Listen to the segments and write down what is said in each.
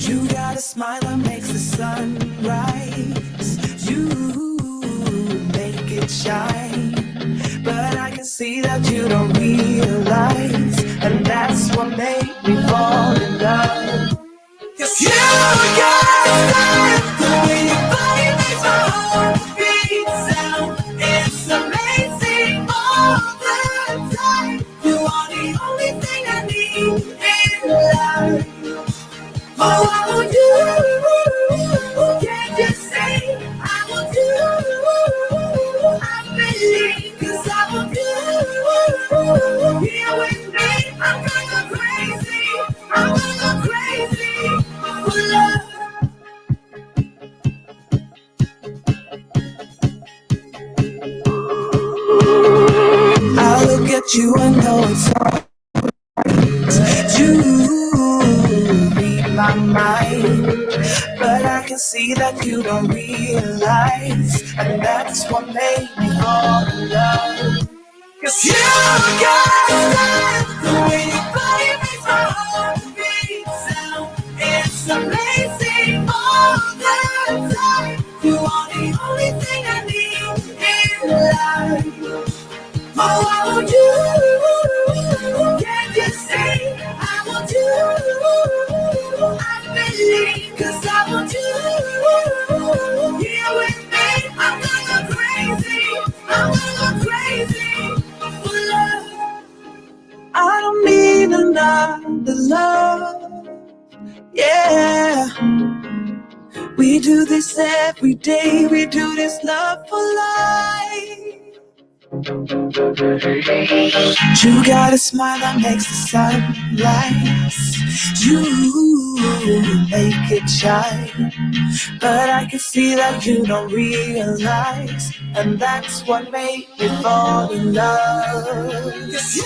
You got a smile that makes the sun rise. You make it shine. But I can see that you don't realize, and that's what made me fall in love. 'Cause you got a style, the way your body makes my heart beat sound. It's amazing all the time. You are the only thing I need in life. Oh, I will do, can't you say I will do, I believe, 'cause I will do, here with me, I'm gonna go crazy, I'm gonna go crazy for love. I look at you and know it's right. You read my mind, but I can see that you don't realize, and that's what made me fall in love. 'Cause you got style, the way your body makes my heart beat sound. It's amazing all the time. You are the only thing I need in life. Oh, I will do, can't you say I will do, I believe, 'cause I will do, here with me, I'm gonna go crazy, I'm gonna go crazy for love. I don't need another love, yeah. We do this every day, we do this love for life. You got a smile that makes the sun rise. You make it shine. But I can see that you don't realize, and that's what made me fall in love. 'Cause you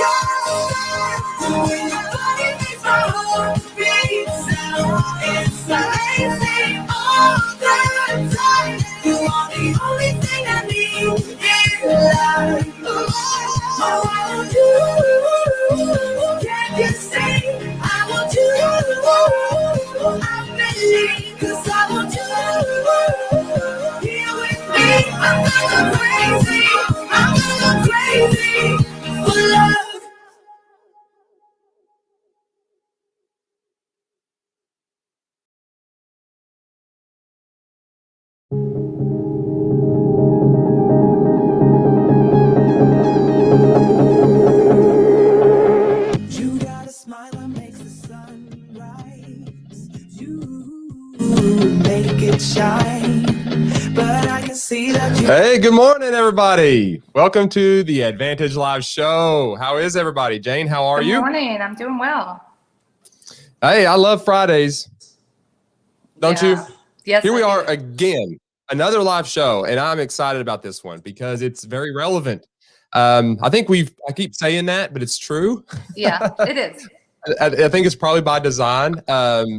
got the way your body makes my heart beat sound. It's amazing all the time. You are the only thing I need in life. Oh, I will do, can't you say I will do, I believe, 'cause I will do, here with me, I'm gonna go crazy, I'm gonna go crazy for love. Shine, but I can see that you. Hey, good morning, everybody. Welcome to the Advantage Live show. How is everybody? Jane, how are you? Good morning. I'm doing well. Hey, I love Fridays. Don't you? Yes. Here we are again, another live show, and I'm excited about this one because it's very relevant. I keep saying that, but it's true. Yeah, it is. I think it's probably by design.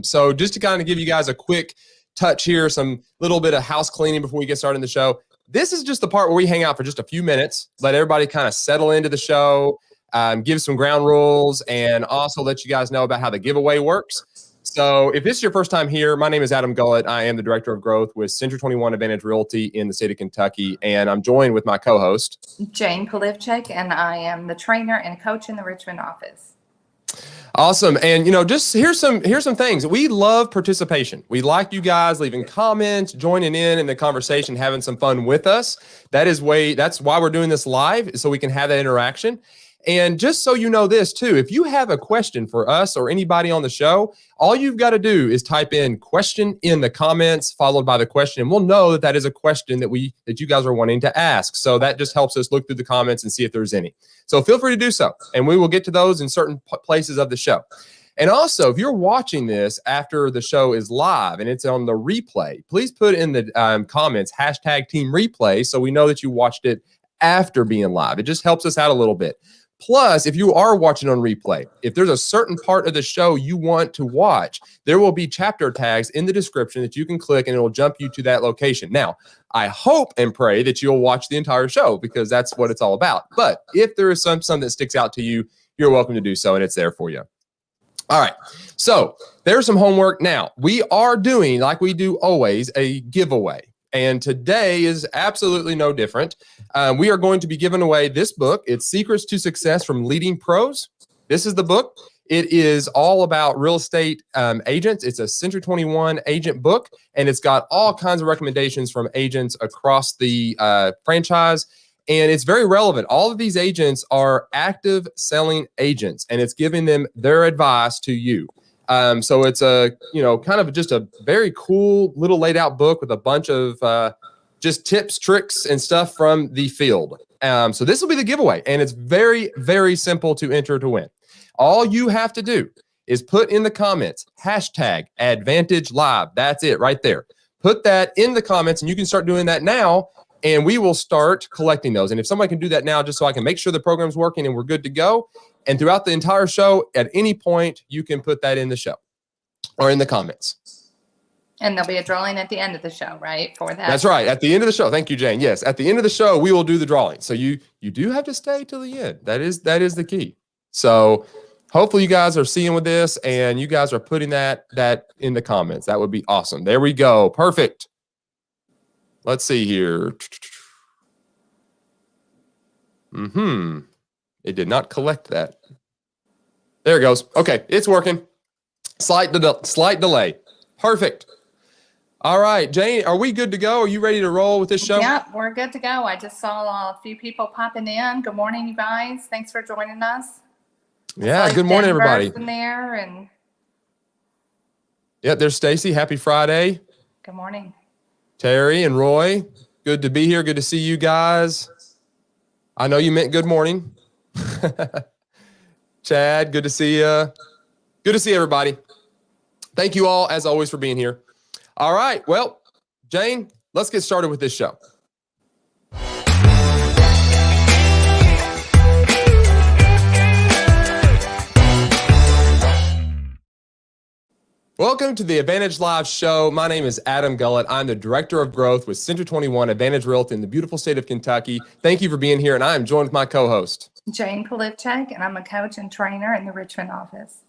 So just to kind of give you guys a quick touch here, some little bit of house cleaning before we get started in the show. This is just the part where we hang out for just a few minutes, let everybody kind of settle into the show, give some ground rules, and also let you guys know about how the giveaway works. So if this is your first time here, my name is Adam Gullett. I am the Director of Growth with Century 21 Advantage Realty in the state of Kentucky, and I'm joined with my co-host, Jane Polivchik, and I am the trainer and coach in the Richmond office. Awesome. And, just here's some things. We love participation. We like you guys leaving comments, joining in the conversation, having some fun with us. That's why we're doing this live, so we can have that interaction. And just so you know this too, if you have a question for us or anybody on the show, all you've got to do is type in question in the comments followed by the question. And we'll know that is a question that you guys are wanting to ask. So that just helps us look through the comments and see if there's any. So feel free to do so. And we will get to those in certain places of the show. And also, if you're watching this after the show is live and it's on the replay, please put in the comments #team replay so we know that you watched it after being live. It just helps us out a little bit. Plus, if you are watching on replay, if there's a certain part of the show you want to watch, there will be chapter tags in the description that you can click and it'll jump you to that location. Now, I hope and pray that you'll watch the entire show because that's what it's all about. But if there is something that sticks out to you, you're welcome to do so, and it's there for you. All right. So there's some homework. Now, we are doing, like we do always, a giveaway. And today is absolutely no different. We are going to be giving away this book. It's Secrets to Success from Leading Pros. This is the book. It is all about real estate agents. It's a Century 21 agent book, and it's got all kinds of recommendations from agents across the franchise. And it's very relevant. All of these agents are active selling agents, and it's giving them their advice to you. So it's a, kind of just a very cool little laid out book with a bunch of just tips, tricks, and stuff from the field. So this will be the giveaway, and it's very, very simple to enter to win. All you have to do is put in the comments, #AdvantageLive. That's it right there. Put that in the comments, and you can start doing that now, and we will start collecting those. And if somebody can do that now, just so I can make sure the program's working and we're good to go. And throughout the entire show, at any point, you can put that in the show or in the comments. And there'll be a drawing at the end of the show, right? For that. That's right. At the end of the show. Thank you, Jane. Yes. At the end of the show, we will do the drawing. So you do have to stay till the end. That is the key. So hopefully you guys are seeing with this and you guys are putting that in the comments. That would be awesome. There we go. Perfect. Let's see here. It did not collect that. There it goes. Okay, it's working. Slight delay. Perfect. All right, Jane, are we good to go? Are you ready to roll with this show? Yep, we're good to go. I just saw a few people popping in. Good morning, you guys. Thanks for joining us. Yeah, good morning, everybody. In there and yeah, there's Stacy. Happy Friday. good morning. Terry and Roy, good to be here. Good to see you guys. I know you meant good morning. Chad, good to see you. Good to see everybody. Thank you all, as always, for being here. All right. Well, Jane, let's get started with this show. Welcome to the Advantage Live show. My name is Adam Gullett. I'm the Director of Growth with Century 21 Advantage Realty in the beautiful state of Kentucky. Thank you for being here, and I am joined with my co-host, Jane Polipchak, and I'm a coach and trainer in the Richmond office.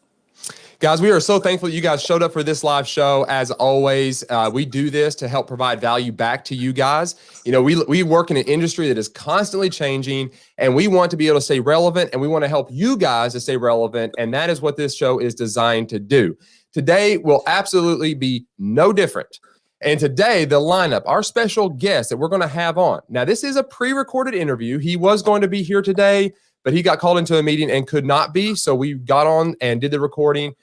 Guys, we are so thankful that you guys showed up for this live show. As always, we do this to help provide value back to you guys. We work in an industry that is constantly changing, and we want to be able to stay relevant, and we want to help you guys to stay relevant, and that is what this show is designed to do. Today will absolutely be no different. And today, the lineup, our special guest that we're going to have on. Now, this is a pre-recorded interview. He was going to be here today, but he got called into a meeting and could not be. So we got on and did the recording.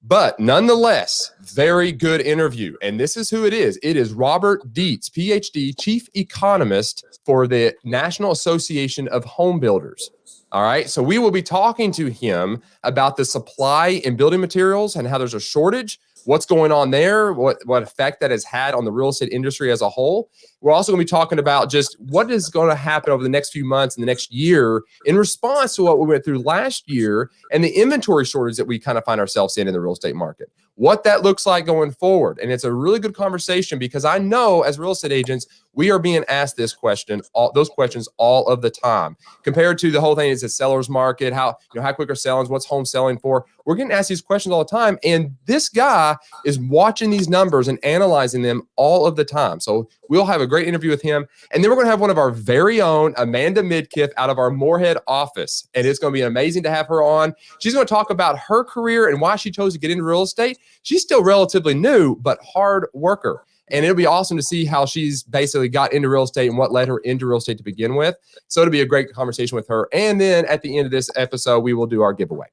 But nonetheless, very good interview. And this is who it is. It is Robert Dietz, Ph.D., Chief Economist for the National Association of Home Builders. All right. So we will be talking to him about the supply in building materials and how there's a shortage, what's going on there, what effect that has had on the real estate industry as a whole. We're also going to be talking about just what is going to happen over the next few months and the next year in response to what we went through last year and the inventory shortage that we kind of find ourselves in the real estate market, what that looks like going forward. And it's a really good conversation because I know as real estate agents, we are being asked those questions all of the time. Compared to the whole thing is a seller's market, how quick are sellings, what's home selling for? We're getting asked these questions all the time. And this guy is watching these numbers and analyzing them all of the time. So we'll have a great interview with him. And then we're going to have one of our very own, Amanda Midkiff, out of our Morehead office. And it's going to be amazing to have her on. She's going to talk about her career and why she chose to get into real estate. She's still relatively new, but hard worker. And it'll be awesome to see how she's basically got into real estate and what led her into real estate to begin with. So it'll be a great conversation with her. And then at the end of this episode, we will do our giveaway.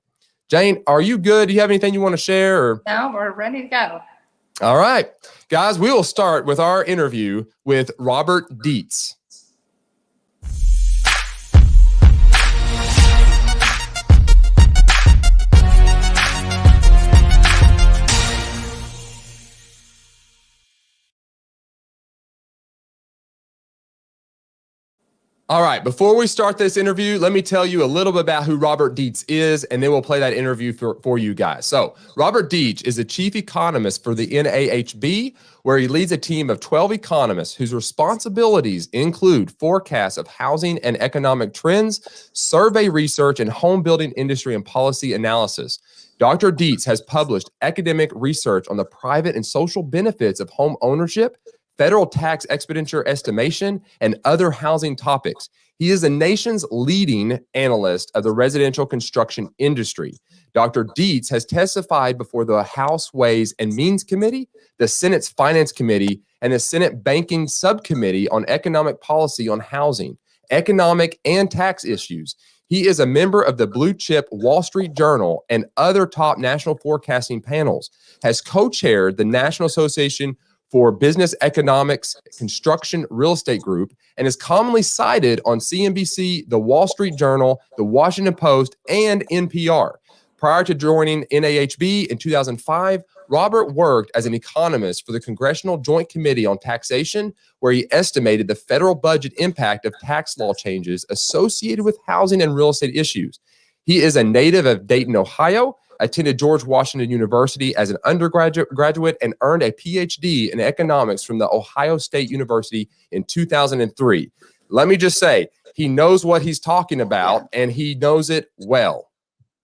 Jane, are you good? Do you have anything you want to share? Or? No, we're ready to go. All right, guys, we will start with our interview with Robert Dietz. All right, before we start this interview, let me tell you a little bit about who Robert Dietz is, and then we'll play that interview for you guys. So Robert Dietz is the chief economist for the NAHB, where he leads a team of 12 economists whose responsibilities include forecasts of housing and economic trends, survey research, and home building industry and policy analysis. Dr. Dietz has published academic research on the private and social benefits of home ownership, federal tax expenditure estimation, and other housing topics. He is the nation's leading analyst of the residential construction industry. Dr. Dietz has testified before the House Ways and Means Committee, the Senate's Finance Committee, and the Senate Banking Subcommittee on Economic Policy on Housing, economic and tax issues. He is a member of the blue chip Wall Street Journal and other top national forecasting panels, has co-chaired the National Association for Business Economics Construction Real Estate Group, and is commonly cited on CNBC, the Wall Street Journal, the Washington Post, and NPR. Prior to joining NAHB in 2005, Robert worked as an economist for the Congressional Joint Committee on Taxation, where he estimated the federal budget impact of tax law changes associated with housing and real estate issues. He is a native of Dayton, Ohio, attended George Washington University as an undergraduate, and earned a Ph.D. in economics from the Ohio State University in 2003. Let me just say, he knows what he's talking about, and he knows it well.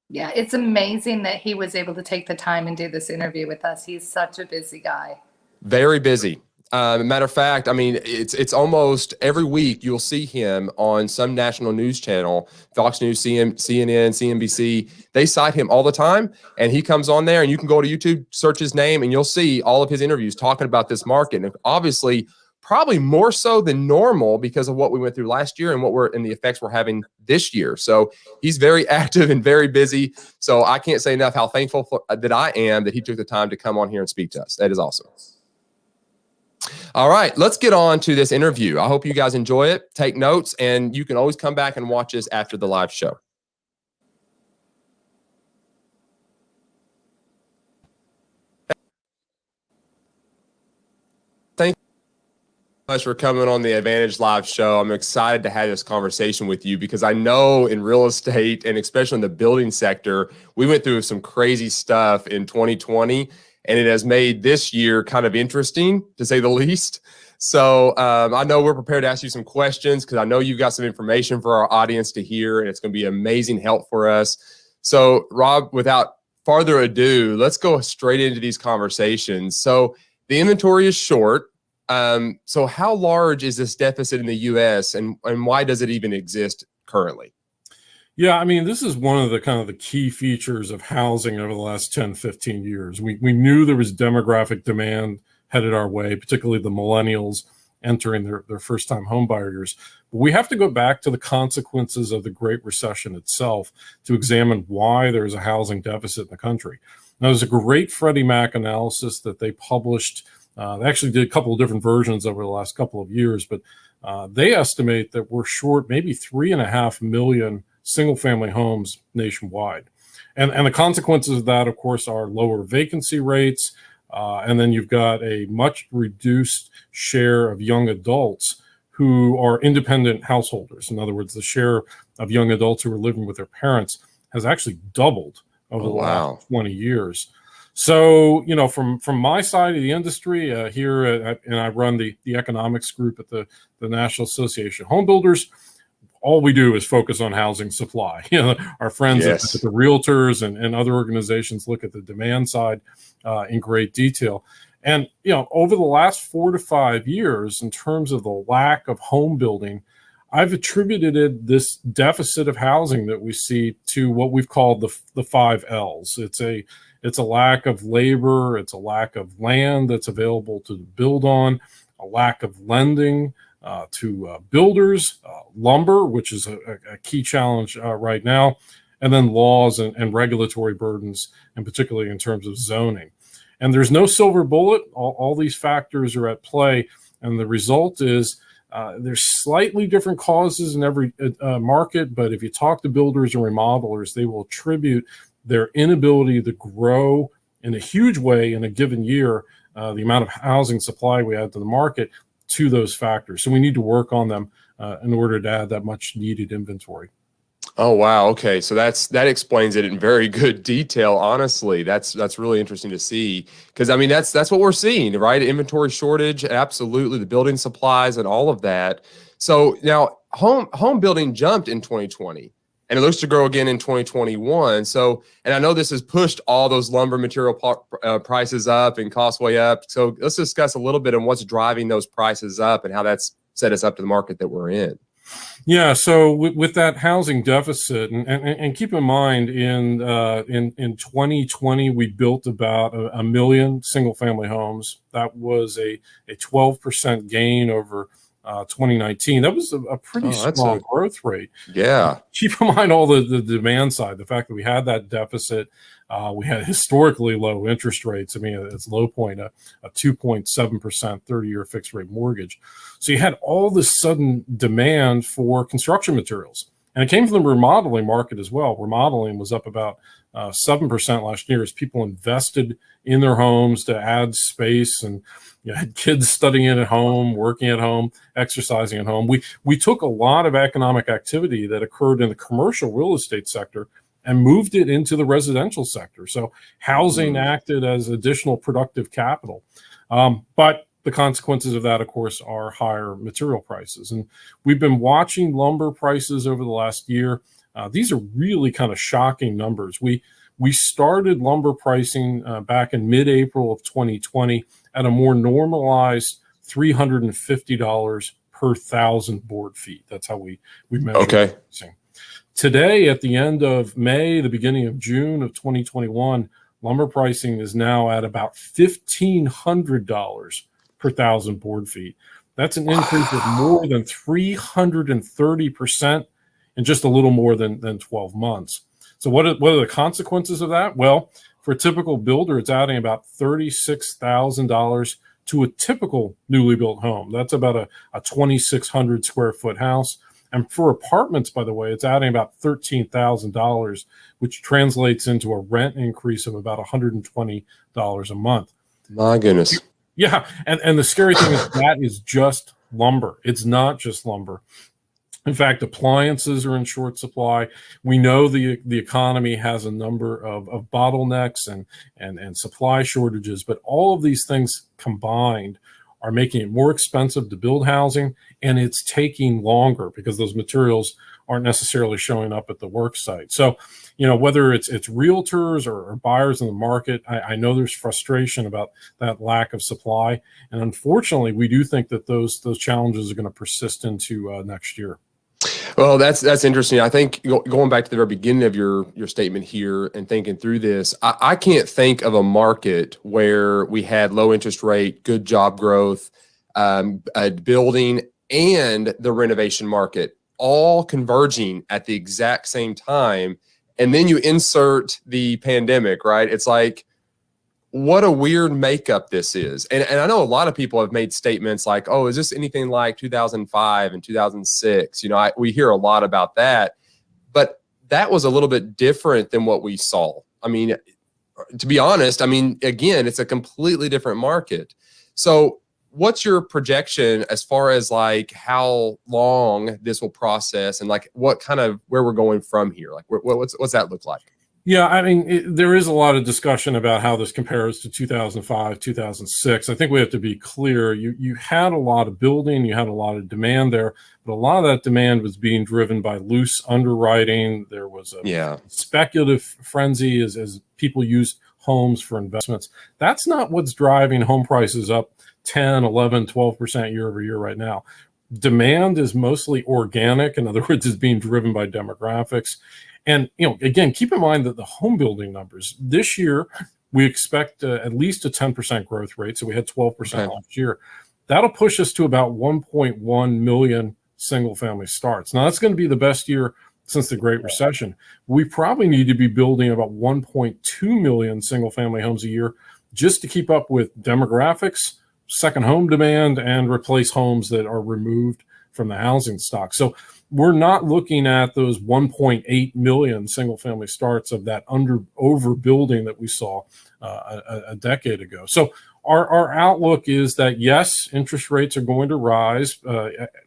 Yeah, it's amazing that he was able to take the time and do this interview with us. He's such a busy guy. Very busy. Matter of fact, I mean, it's almost every week you'll see him on some national news channel, Fox News, CNN, CNBC. They cite him all the time, and he comes on there, and you can go to YouTube, search his name, and you'll see all of his interviews talking about this market. And obviously, probably more so than normal because of what we went through last year and the effects we're having this year. So he's very active and very busy. So I can't say enough how thankful that I am that he took the time to come on here and speak to us. That is awesome. All right, let's get on to this interview. I hope you guys enjoy it. Take notes, and you can always come back and watch us after the live show. Thank you so much for coming on the Advantage Live show. I'm excited to have this conversation with you because I know in real estate, and especially in the building sector, we went through some crazy stuff in 2020. And it has made this year kind of interesting, to say the least. So I know we're prepared to ask you some questions because I know you've got some information for our audience to hear, and it's going to be amazing help for us. So Rob, without further ado, let's go straight into these conversations. So the inventory is short. So how large is this deficit in the U.S. and why does it even exist currently? Yeah, I mean, this is one of the kind of the key features of housing over the last 10, 15 years. We knew there was demographic demand headed our way, particularly the millennials entering their first-time home buyer years. But we have to go back to the consequences of the Great Recession itself to examine why there's a housing deficit in the country. Now, there's a great Freddie Mac analysis that they published. They actually did a couple of different versions over the last couple of years, but they estimate that we're short maybe 3.5 million single-family homes nationwide. And the consequences of that, of course, are lower vacancy rates, and then you've got a much reduced share of young adults who are independent householders. In other words, the share of young adults who are living with their parents has actually doubled over the last 20 years. So, you know, from my side of the industry and I run the economics group at the National Association of Home Builders, all we do is focus on housing supply. You know, our friends at the realtors and other organizations look at the demand side in great detail. And, you know, over the last 4 to 5 years, in terms of the lack of home building, I've attributed this deficit of housing that we see to what we've called the 5 L's. It's a lack of labor, it's a lack of land that's available to build on, a lack of lending to builders, lumber, which is a key challenge right now, and then laws and regulatory burdens, and particularly in terms of zoning. And there's no silver bullet. All these factors are at play, and the result is there's slightly different causes in every market, but if you talk to builders and remodelers, they will attribute their inability to grow in a huge way in a given year, the amount of housing supply we add to the market, to those factors. So we need to work on them in order to add that much needed inventory. Oh, wow. Okay. So that explains it in very good detail. Honestly, that's really interesting to see, because I mean, that's what we're seeing, right? Inventory shortage, absolutely. The building supplies and all of that. So now home building jumped in 2020. and it looks to grow again in 2021. So, and I know this has pushed all those lumber material prices up and costs way up. So let's discuss a little bit on what's driving those prices up and how that's set us up to the market that we're in. Yeah, so with that housing deficit, and keep in mind, in 2020 we built about a million single-family homes. That was a 12% gain over 2019. That was a pretty small growth rate. Yeah. Keep in mind all the demand side, the fact that we had that deficit. We had historically low interest rates. I mean, at its low point, a 2.7% 30-year fixed rate mortgage. So you had all this sudden demand for construction materials. And it came from the remodeling market as well. Remodeling was up about 7% last year as people invested in their homes to add space, and had kids studying at home, working at home, exercising at home. We took a lot of economic activity that occurred in the commercial real estate sector and moved it into the residential sector. So housing acted as additional productive capital. But the consequences of that, of course, are higher material prices. And we've been watching lumber prices over the last year. These are really kind of shocking numbers. We started lumber pricing back in mid-April of 2020 at a more normalized $350 per 1,000 board feet. That's how we measure pricing. Today, at the end of May, the beginning of June of 2021, lumber pricing is now at about $1,500 per 1,000 board feet. That's an increase of more than 330% in just a little more than 12 months. So what are the consequences of that? Well, for a typical builder, it's adding about $36,000 to a typical newly built home. That's about a 2,600 square foot house. And for apartments, by the way, it's adding about $13,000, which translates into a rent increase of about $120 a month. My goodness. Yeah. And the scary thing is that is just lumber. It's not just lumber. In fact, appliances are in short supply. We know the economy has a number of bottlenecks and supply shortages, but all of these things combined are making it more expensive to build housing, and it's taking longer because those materials aren't necessarily showing up at the work site. So, whether it's realtors or buyers in the market, I know there's frustration about that lack of supply. And unfortunately, we do think that those challenges are going to persist into next year. Well, that's interesting. I think going back to the very beginning of your statement here and thinking through this, I can't think of a market where we had low interest rate, good job growth, building, and the renovation market all converging at the exact same time. And then you insert the pandemic, right? It's like, what a weird makeup this is. And I know a lot of people have made statements like, oh, is this anything like 2005 and 2006? We hear a lot about that, but that was a little bit different than what we saw. I mean, to be honest, again, it's a completely different market. So what's your projection as far as like how long this will process and like what kind of where we're going from here? Like what's that look like? Yeah, there is a lot of discussion about how this compares to 2005, 2006. I think we have to be clear. You had a lot of building, you had a lot of demand there, but a lot of that demand was being driven by loose underwriting. There was a speculative frenzy as people used homes for investments. That's not what's driving home prices up 10, 11, 12% year over year right now. Demand is mostly organic. In other words, it's being driven by demographics. And, again, keep in mind that the home building numbers this year, we expect at least a 10% growth rate. So we had 12% last year. That'll push us to about 1.1 million single family starts. Now, that's going to be the best year since the Great Recession. We probably need to be building about 1.2 million single family homes a year just to keep up with demographics, second home demand, and replace homes that are removed from the housing stock. So we're not looking at those 1.8 million single family starts of that overbuilding that we saw a decade ago. So our outlook is that, yes, interest rates are going to rise.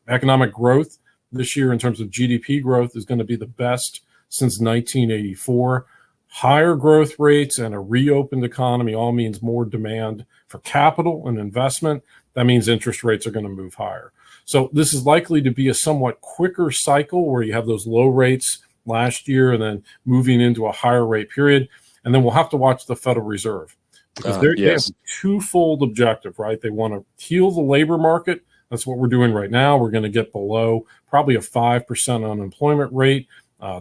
Economic growth this year in terms of GDP growth is going to be the best since 1984. Higher growth rates and a reopened economy all means more demand for capital and investment. That means interest rates are going to move higher. So this is likely to be a somewhat quicker cycle where you have those low rates last year and then moving into a higher rate period. And then we'll have to watch the Federal Reserve because they have a twofold objective, right? They want to heal the labor market. That's what we're doing right now. We're going to get below probably a 5% unemployment rate.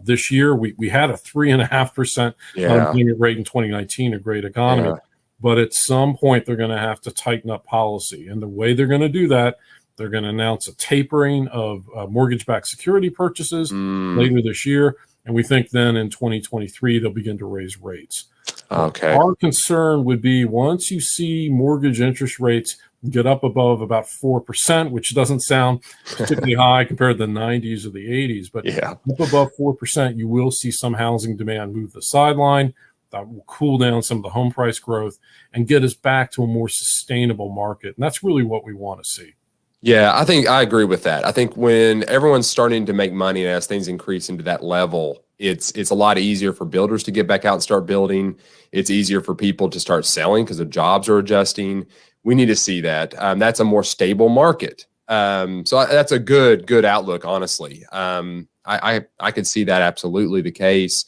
This year, we had a 3.5% unemployment rate in 2019, a great economy. But at some point, they're going to have to tighten up policy. And the way they're going to do that, they're going to announce a tapering of mortgage-backed security purchases later this year. And we think then in 2023, they'll begin to raise rates. Okay. Our concern would be once you see mortgage interest rates get up above about 4%, which doesn't sound particularly high compared to the 90s or the 80s, but up above 4%, you will see some housing demand move the sideline. That will cool down some of the home price growth and get us back to a more sustainable market. And that's really what we want to see. Yeah, I think I agree with that. I think when everyone's starting to make money and as things increase into that level, it's a lot easier for builders to get back out and start building. It's easier for people to start selling because the jobs are adjusting. We need to see that. That's a more stable market. So that's a good outlook, honestly. I could see that absolutely the case.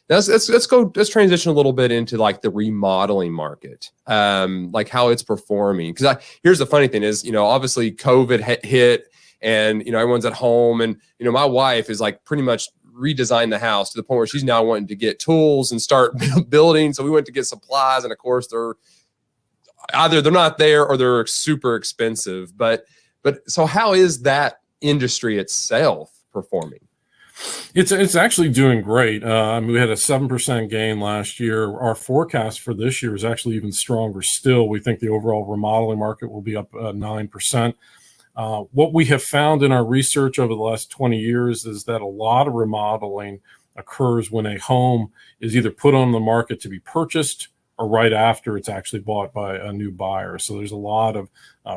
Let's transition a little bit into like the remodeling market, like how it's performing. Because here's the funny thing is, obviously COVID hit and, everyone's at home and, my wife is like pretty much redesigned the house to the point where she's now wanting to get tools and start building. So we went to get supplies and of course they're not there or they're super expensive. But so how is that industry itself performing? It's actually doing great. We had a 7% gain last year. Our forecast for this year is actually even stronger still. We think the overall remodeling market will be up 9%. What we have found in our research over the last 20 years is that a lot of remodeling occurs when a home is either put on the market to be purchased or right after it's actually bought by a new buyer. So there's a lot of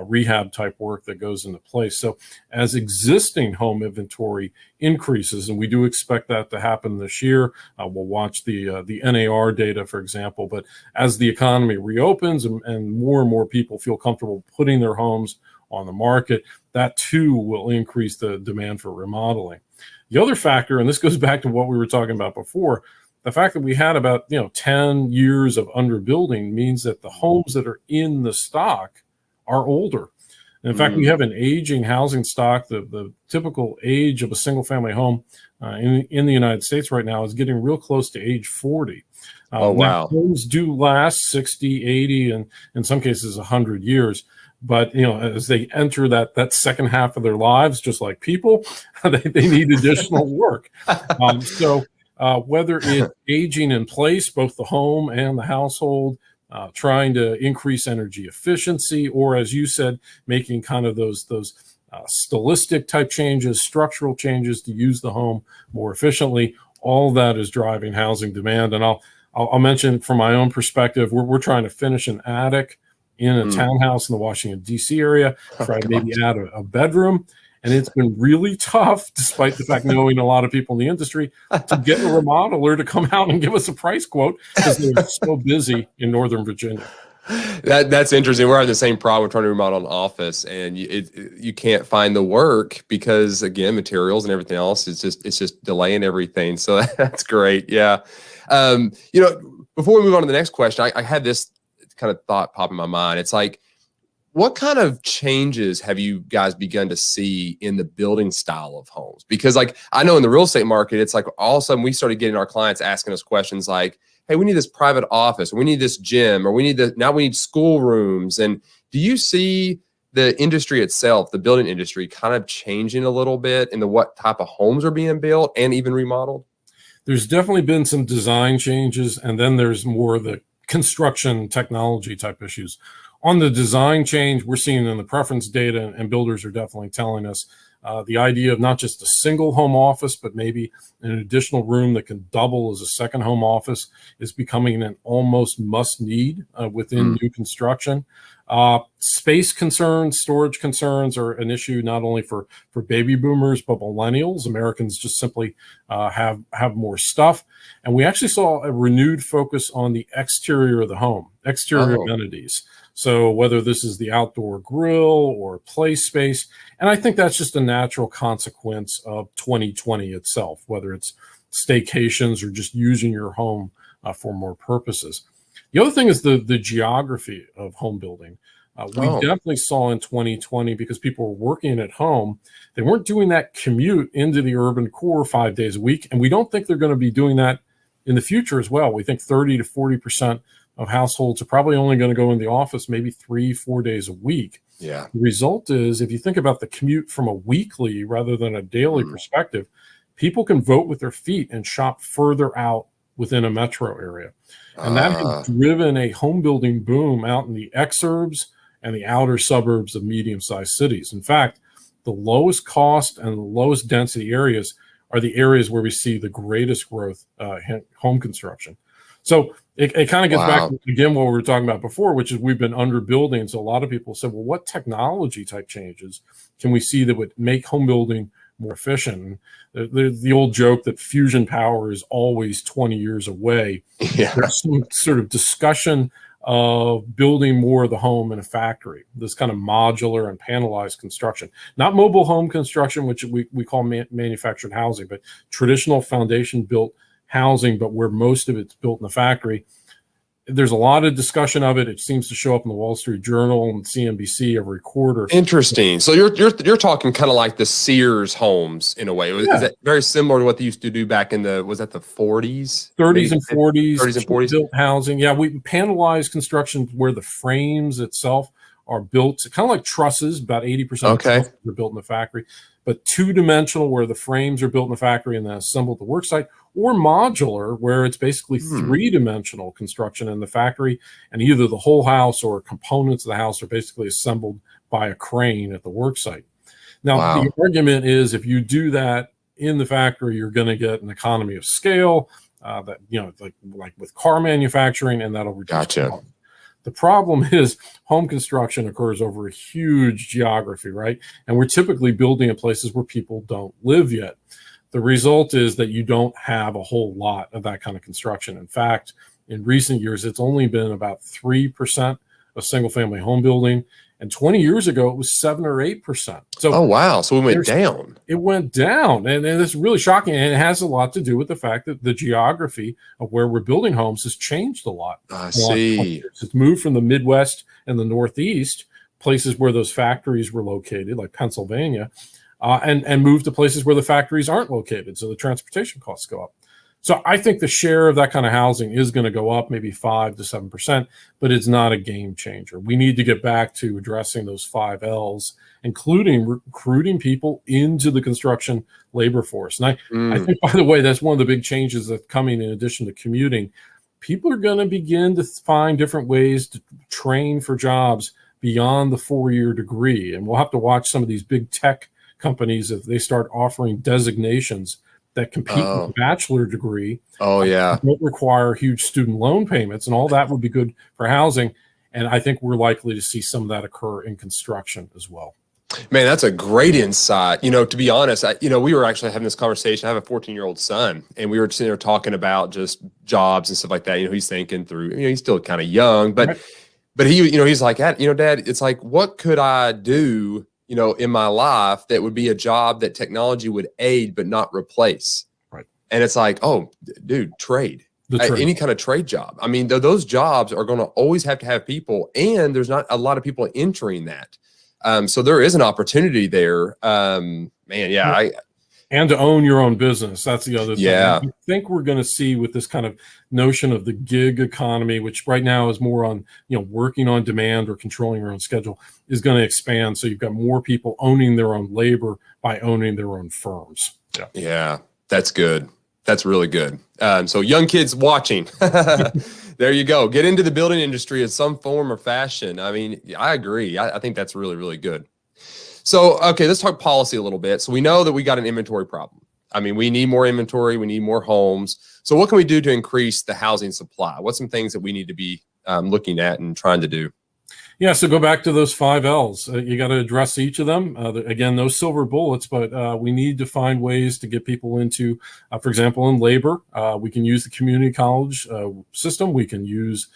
rehab type work that goes into place. So as existing home inventory increases, and we do expect that to happen this year, we'll watch the NAR data, for example, but as the economy reopens and more people feel comfortable putting their homes on the market, that too will increase the demand for remodeling. The other factor, and this goes back to what we were talking about before, the fact that we had about 10 years of underbuilding means that the homes that are in the stock are older. And in fact, we have an aging housing stock. The typical age of a single family home in the United States right now is getting real close to age 40. Oh, wow. Homes do last 60, 80, and in some cases 100 years. But, as they enter that second half of their lives, just like people, they need additional work. Whether it's aging in place, both the home and the household, trying to increase energy efficiency, or as you said, making kind of those stylistic type changes, structural changes to use the home more efficiently, all that is driving housing demand. And I'll mention from my own perspective, we're trying to finish an attic in a townhouse in the Washington, D.C. area, try to maybe add a bedroom. And it's been really tough, despite the fact knowing a lot of people in the industry, to get a remodeler to come out and give us a price quote because they're so busy in Northern Virginia. That's interesting. We're having the same problem. We're trying to remodel an office, and you can't find the work because, again, materials and everything else it's just delaying everything. So that's great. Yeah. Before we move on to the next question, I had this kind of thought pop in my mind. It's like, what kind of changes have you guys begun to see in the building style of homes? Because like, I know in the real estate market, it's like all of a sudden we started getting our clients asking us questions like, hey, we need this private office, or we need this gym, or we need school rooms. And do you see the industry itself, the building industry, kind of changing a little bit in what type of homes are being built and even remodeled? There's definitely been some design changes, and then there's more of the construction technology type issues. On the design change, we're seeing in the preference data, and builders are definitely telling us the idea of not just a single home office, but maybe an additional room that can double as a second home office is becoming an almost must need within new construction. Space concerns, storage concerns are an issue not only for baby boomers, but millennials. Americans just simply have more stuff. And we actually saw a renewed focus on the exterior of the home, exterior amenities. So whether this is the outdoor grill or play space, and I think that's just a natural consequence of 2020 itself, whether it's staycations or just using your home for more purposes. The other thing is the geography of home building. We definitely saw in 2020, because people were working at home, they weren't doing that commute into the urban core 5 days a week. And we don't think they're going to be doing that in the future as well. We think 30 to 40% of households are probably only going to go in the office maybe 3-4 days a week. Yeah. The result is, if you think about the commute from a weekly rather than a daily perspective, people can vote with their feet and shop further out within a metro area. And that has driven a home building boom out in the exurbs and the outer suburbs of medium-sized cities. In fact, the lowest cost and the lowest density areas are the areas where we see the greatest growth in home construction. So it kind of gets back to, again, what we were talking about before, which is we've been underbuilding. So a lot of people said, well, what technology type changes can we see that would make home building more efficient? The old joke that fusion power is always 20 years away. Yeah. There's some sort of discussion of building more of the home in a factory, this kind of modular and panelized construction, not mobile home construction, which we call manufactured housing, but traditional foundation built housing, but where most of it's built in the factory. There's a lot of discussion of it. It seems to show up in the Wall Street Journal and CNBC every quarter. Interesting. So you're talking kind of like the Sears homes in a way. Is that very similar to what they used to do back in the 40s? 30s and 40s. 30s and 40s. Built housing. Yeah, we panelized construction where the frames itself are built, kind of like trusses. About 80% of trusses are built in the factory. But two-dimensional, where the frames are built in the factory and then assembled at the work site, or modular, where it's basically three-dimensional construction in the factory, and either the whole house or components of the house are basically assembled by a crane at the work site. Now, the argument is, if you do that in the factory, you're going to get an economy of scale, that, you know, like with car manufacturing, and that'll reduce cost. The problem is home construction occurs over a huge geography, right? And we're typically building in places where people don't live yet. The result is that you don't have a whole lot of that kind of construction. In fact, in recent years, it's only been about 3% of single family home building. And 20 years ago, it was 7 or 8%. So So we went down. It went down. And it's really shocking. And it has a lot to do with the fact that the geography of where we're building homes has changed a lot. I see. It's moved from the Midwest and the Northeast, places where those factories were located, like Pennsylvania, and moved to places where the factories aren't located. So the transportation costs go up. So I think the share of that kind of housing is going to go up maybe 5 to 7%, but it's not a game changer. We need to get back to addressing those 5 L's, including recruiting people into the construction labor force. And I think, by the way, that's one of the big changes that's coming in addition to commuting. People are going to begin to find different ways to train for jobs beyond the 4-year degree. And we'll have to watch some of these big tech companies if they start offering designations that compete with a bachelor degree. Don't require huge student loan payments, and all that would be good for housing. And I think we're likely to see some of that occur in construction as well. Man, that's a great insight. You know, to be honest, we were actually having this conversation. I have a 14-year-old son, and we were sitting there talking about just jobs and stuff like that. You know, he's thinking through, he's still kind of young, but he, he's like, Dad, it's like, what could I do, in my life that would be a job that technology would aid but not replace? Right. And it's like, oh, dude, trade. Any kind of trade job. I mean, those jobs are going to always have to have people, and there's not a lot of people entering that. So there is an opportunity there. And to own your own business. That's the other thing. Yeah. I think we're going to see with this kind of notion of the gig economy, which right now is more on, working on demand or controlling your own schedule, is going to expand. So you've got more people owning their own labor by owning their own firms. Yeah, that's good. That's really good. So young kids watching, there you go. Get into the building industry in some form or fashion. I mean, I agree. I think that's really, really good. So, okay, let's talk policy a little bit. So we know that we got an inventory problem. I mean, we need more inventory. We need more homes. So what can we do to increase the housing supply? What's some things that we need to be looking at and trying to do? Yeah, so go back to those 5 Ls. You got to address each of them. Again, no silver bullets, but we need to find ways to get people into, for example, in labor. We can use the community college system. We can use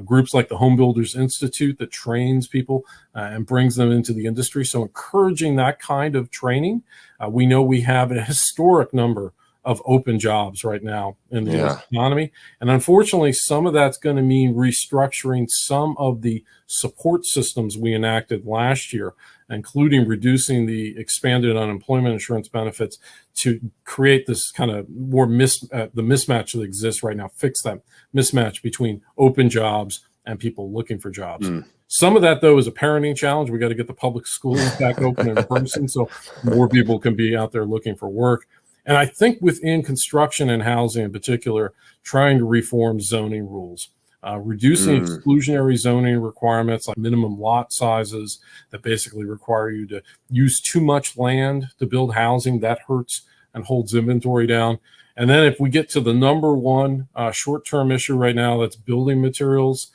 groups like the Home Builders Institute that trains people and brings them into the industry. So encouraging that kind of training. We know we have a historic number of open jobs right now in the US economy. And unfortunately, some of that's going to mean restructuring some of the support systems we enacted last year, including reducing the expanded unemployment insurance benefits to create this kind of more the mismatch that exists right now, fix that mismatch between open jobs and people looking for jobs. Some of that, though, is a parenting challenge. We got to get the public schools back open in person so more people can be out there looking for work. And I think within construction and housing in particular, trying to reform zoning rules, reducing exclusionary zoning requirements like minimum lot sizes that basically require you to use too much land to build housing. That hurts and holds inventory down. And then if we get to the number one short-term issue right now, that's building materials.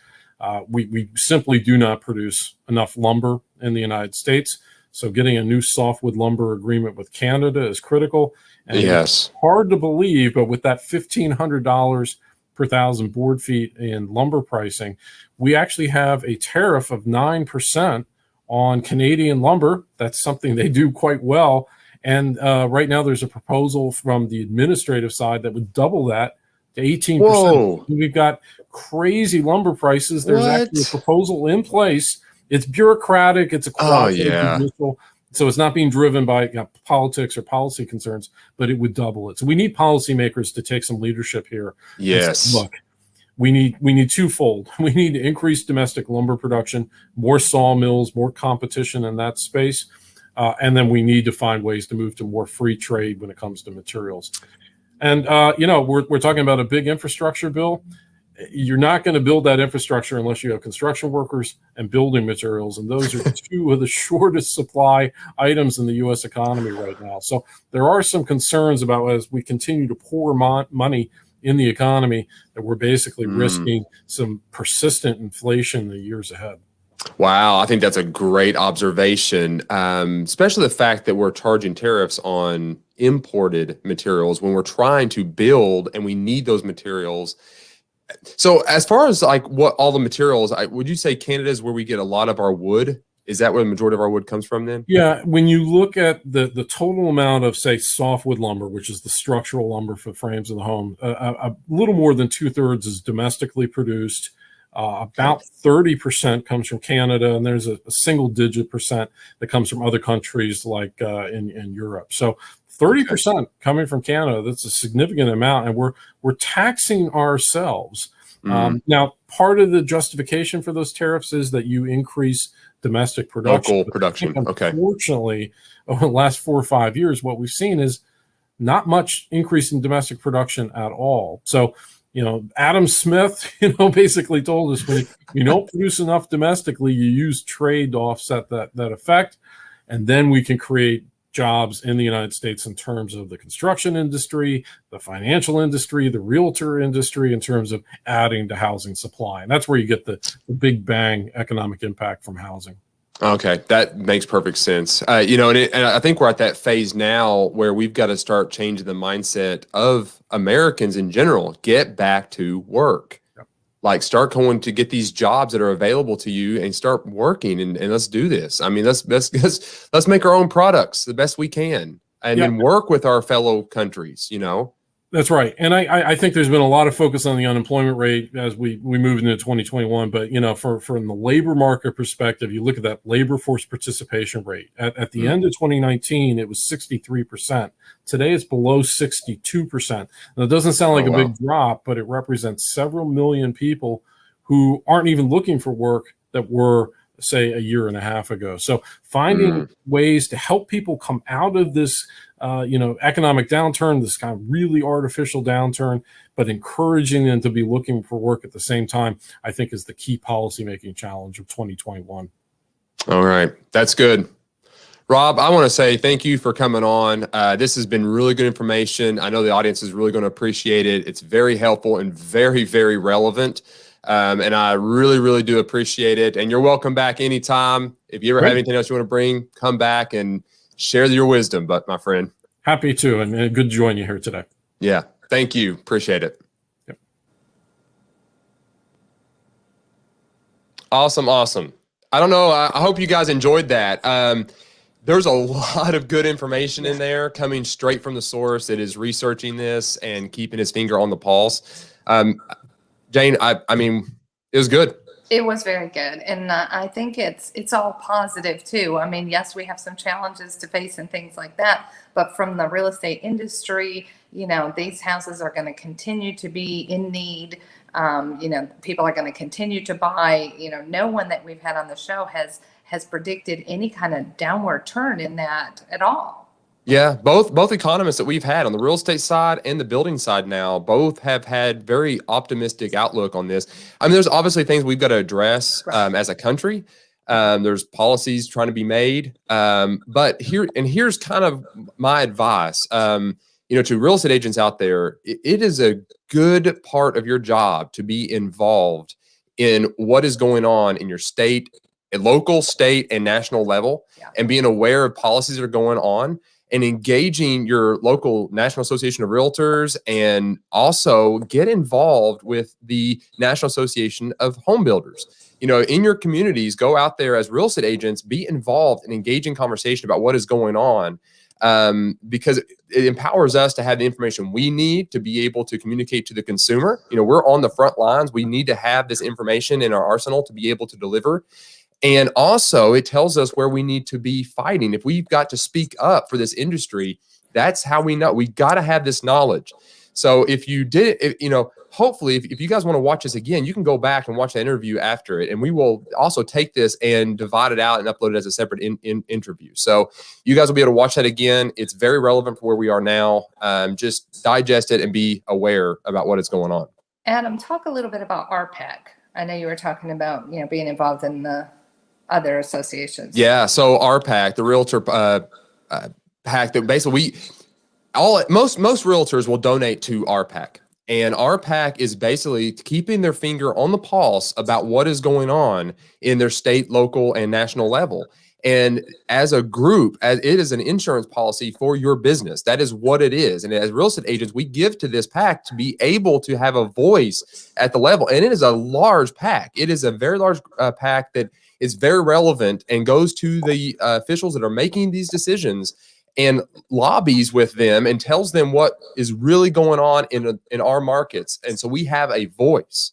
We simply do not produce enough lumber in the United States. So getting a new softwood lumber agreement with Canada is critical. And it's hard to believe, but with that $1,500 per thousand board feet in lumber pricing, we actually have a tariff of 9% on Canadian lumber. That's something they do quite well. And right now there's a proposal from the administrative side that would double that to 18%. Whoa. We've got crazy lumber prices. There's actually a proposal in place. It's bureaucratic. It's a quasi-judicial. So it's not being driven by politics or policy concerns, but it would double it. So we need policymakers to take some leadership here. Yes. Look, we need twofold. We need to increase domestic lumber production, more sawmills, more competition in that space. And then we need to find ways to move to more free trade when it comes to materials. And, we're talking about a big infrastructure bill. You're not going to build that infrastructure unless you have construction workers and building materials. And those are two of the shortest supply items in the U.S. economy right now. So there are some concerns about as we continue to pour money in the economy that we're basically risking some persistent inflation in the years ahead. Wow, I think that's a great observation, especially the fact that we're charging tariffs on imported materials when we're trying to build and we need those materials. So as far as like what all the materials, would you say Canada is where we get a lot of our wood? Is that where the majority of our wood comes from then? Yeah, when you look at the total amount of, say, softwood lumber, which is the structural lumber for frames of the home, a little more than 2/3 is domestically produced. About 30% comes from Canada, and there's a single-digit percent that comes from other countries like in Europe. So 30% coming from Canada, that's a significant amount, and we're taxing ourselves. Now, part of the justification for those tariffs is that you increase domestic production. Local production, Unfortunately, over the last 4 or 5 years, what we've seen is not much increase in domestic production at all. So, Adam Smith, basically told us when you don't produce enough domestically, you use trade to offset that effect, and then we can create jobs in the United States in terms of the construction industry, the financial industry, the realtor industry, in terms of adding to housing supply. And that's where you get the big bang economic impact from housing. Okay, that makes perfect sense. And I think we're at that phase now where we've got to start changing the mindset of Americans in general. Get back to work. Yep. Like start going to get these jobs that are available to you and start working and let's do this. I mean, let's make our own products the best we can and then work with our fellow countries, That's right. And I think there's been a lot of focus on the unemployment rate as we move into 2021. But, from the labor market perspective, you look at that labor force participation rate. At the end of 2019, it was 63%. Today, it's below 62%. Now, it doesn't sound like a big drop, but it represents several million people who aren't even looking for work that were, say, a year and a half ago. So finding ways to help people come out of this economic downturn, this kind of really artificial downturn, but encouraging them to be looking for work at the same time, I think is the key policymaking challenge of 2021. All right. That's good. Rob, I want to say thank you for coming on. This has been really good information. I know the audience is really going to appreciate it. It's very helpful and very, very relevant. And I really, really do appreciate it. And you're welcome back anytime. If you ever have anything else you want to bring, come back and share your wisdom, but my friend. Happy to, and good to join you here today. Yeah. Thank you. Appreciate it. Yep. Awesome. Awesome. I don't know. I hope you guys enjoyed that. There's a lot of good information in there coming straight from the source that is researching this and keeping his finger on the pulse. Jane, I mean, it was good. It was very good. And I think it's all positive too. I mean, yes, we have some challenges to face and things like that, but from the real estate industry, you know, these houses are going to continue to be in need. You know, people are going to continue to buy. You know, no one that we've had on the show has predicted any kind of downward turn in that at all. Yeah, both economists that we've had on the real estate side and the building side now, both have had very optimistic outlook on this. I mean, there's obviously things we've got to address as a country. There's policies trying to be made. But here's kind of my advice, you know, to real estate agents out there. It is a good part of your job to be involved in what is going on in your state, local, state, and national level, and being aware of policies that are going on, and engaging your local National Association of Realtors, and also get involved with the National Association of Home Builders. You know, in your communities, go out there as real estate agents, be involved and engage in conversation about what is going on, because it empowers us to have the information we need to be able to communicate to the consumer. You know, we're on the front lines. We need to have this information in our arsenal to be able to deliver. And also, it tells us where we need to be fighting. If we've got to speak up for this industry, that's how we know. We got to have this knowledge. So if you did, you know, hopefully, if you guys want to watch this again, you can go back and watch the interview after it. And we will also take this and divide it out and upload it as a separate interview. So you guys will be able to watch that again. It's very relevant for where we are now. Just digest it and be aware about what is going on. Adam, talk a little bit about RPAC. I know you were talking about, you know, being involved in the other associations. Yeah. So RPAC, the realtor pack, that basically most realtors will donate to RPAC, and RPAC is basically keeping their finger on the pulse about what is going on in their state, local, and national level. And as a group, as it is an insurance policy for your business. That is what it is. And as real estate agents, we give to this PAC to be able to have a voice at the level. And it is a large PAC. It is a very large PAC that is very relevant and goes to the officials that are making these decisions and lobbies with them and tells them what is really going on in our markets. And so we have a voice.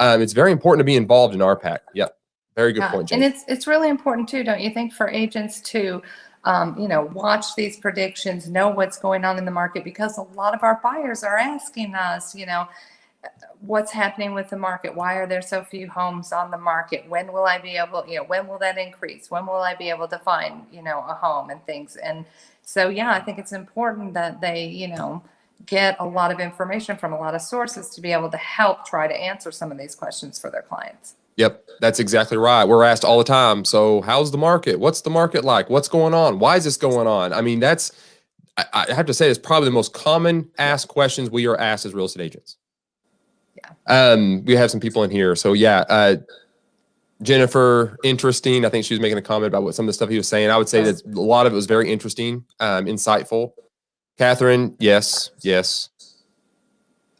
It's very important to be involved in our PAC. Yep. Very good point, Jane. And it's really important too, don't you think, for agents to, you know, watch these predictions, know what's going on in the market, because a lot of our buyers are asking us, you know, what's happening with the market? Why are there so few homes on the market? When will I be able, you know, when will that increase? When will I be able to find, you know, a home and things? And so, yeah, I think it's important that they, you know, get a lot of information from a lot of sources to be able to help try to answer some of these questions for their clients. Yep, that's exactly right. We're asked all the time. So how's the market? What's the market like? What's going on? Why is this going on? I mean, I have to say, it's probably the most common asked questions we are asked as real estate agents. Yeah. We have some people in here. So yeah, Jennifer, interesting. I think she was making a comment about what some of the stuff he was saying. I would say that a lot of it was very interesting, insightful. Catherine, yes.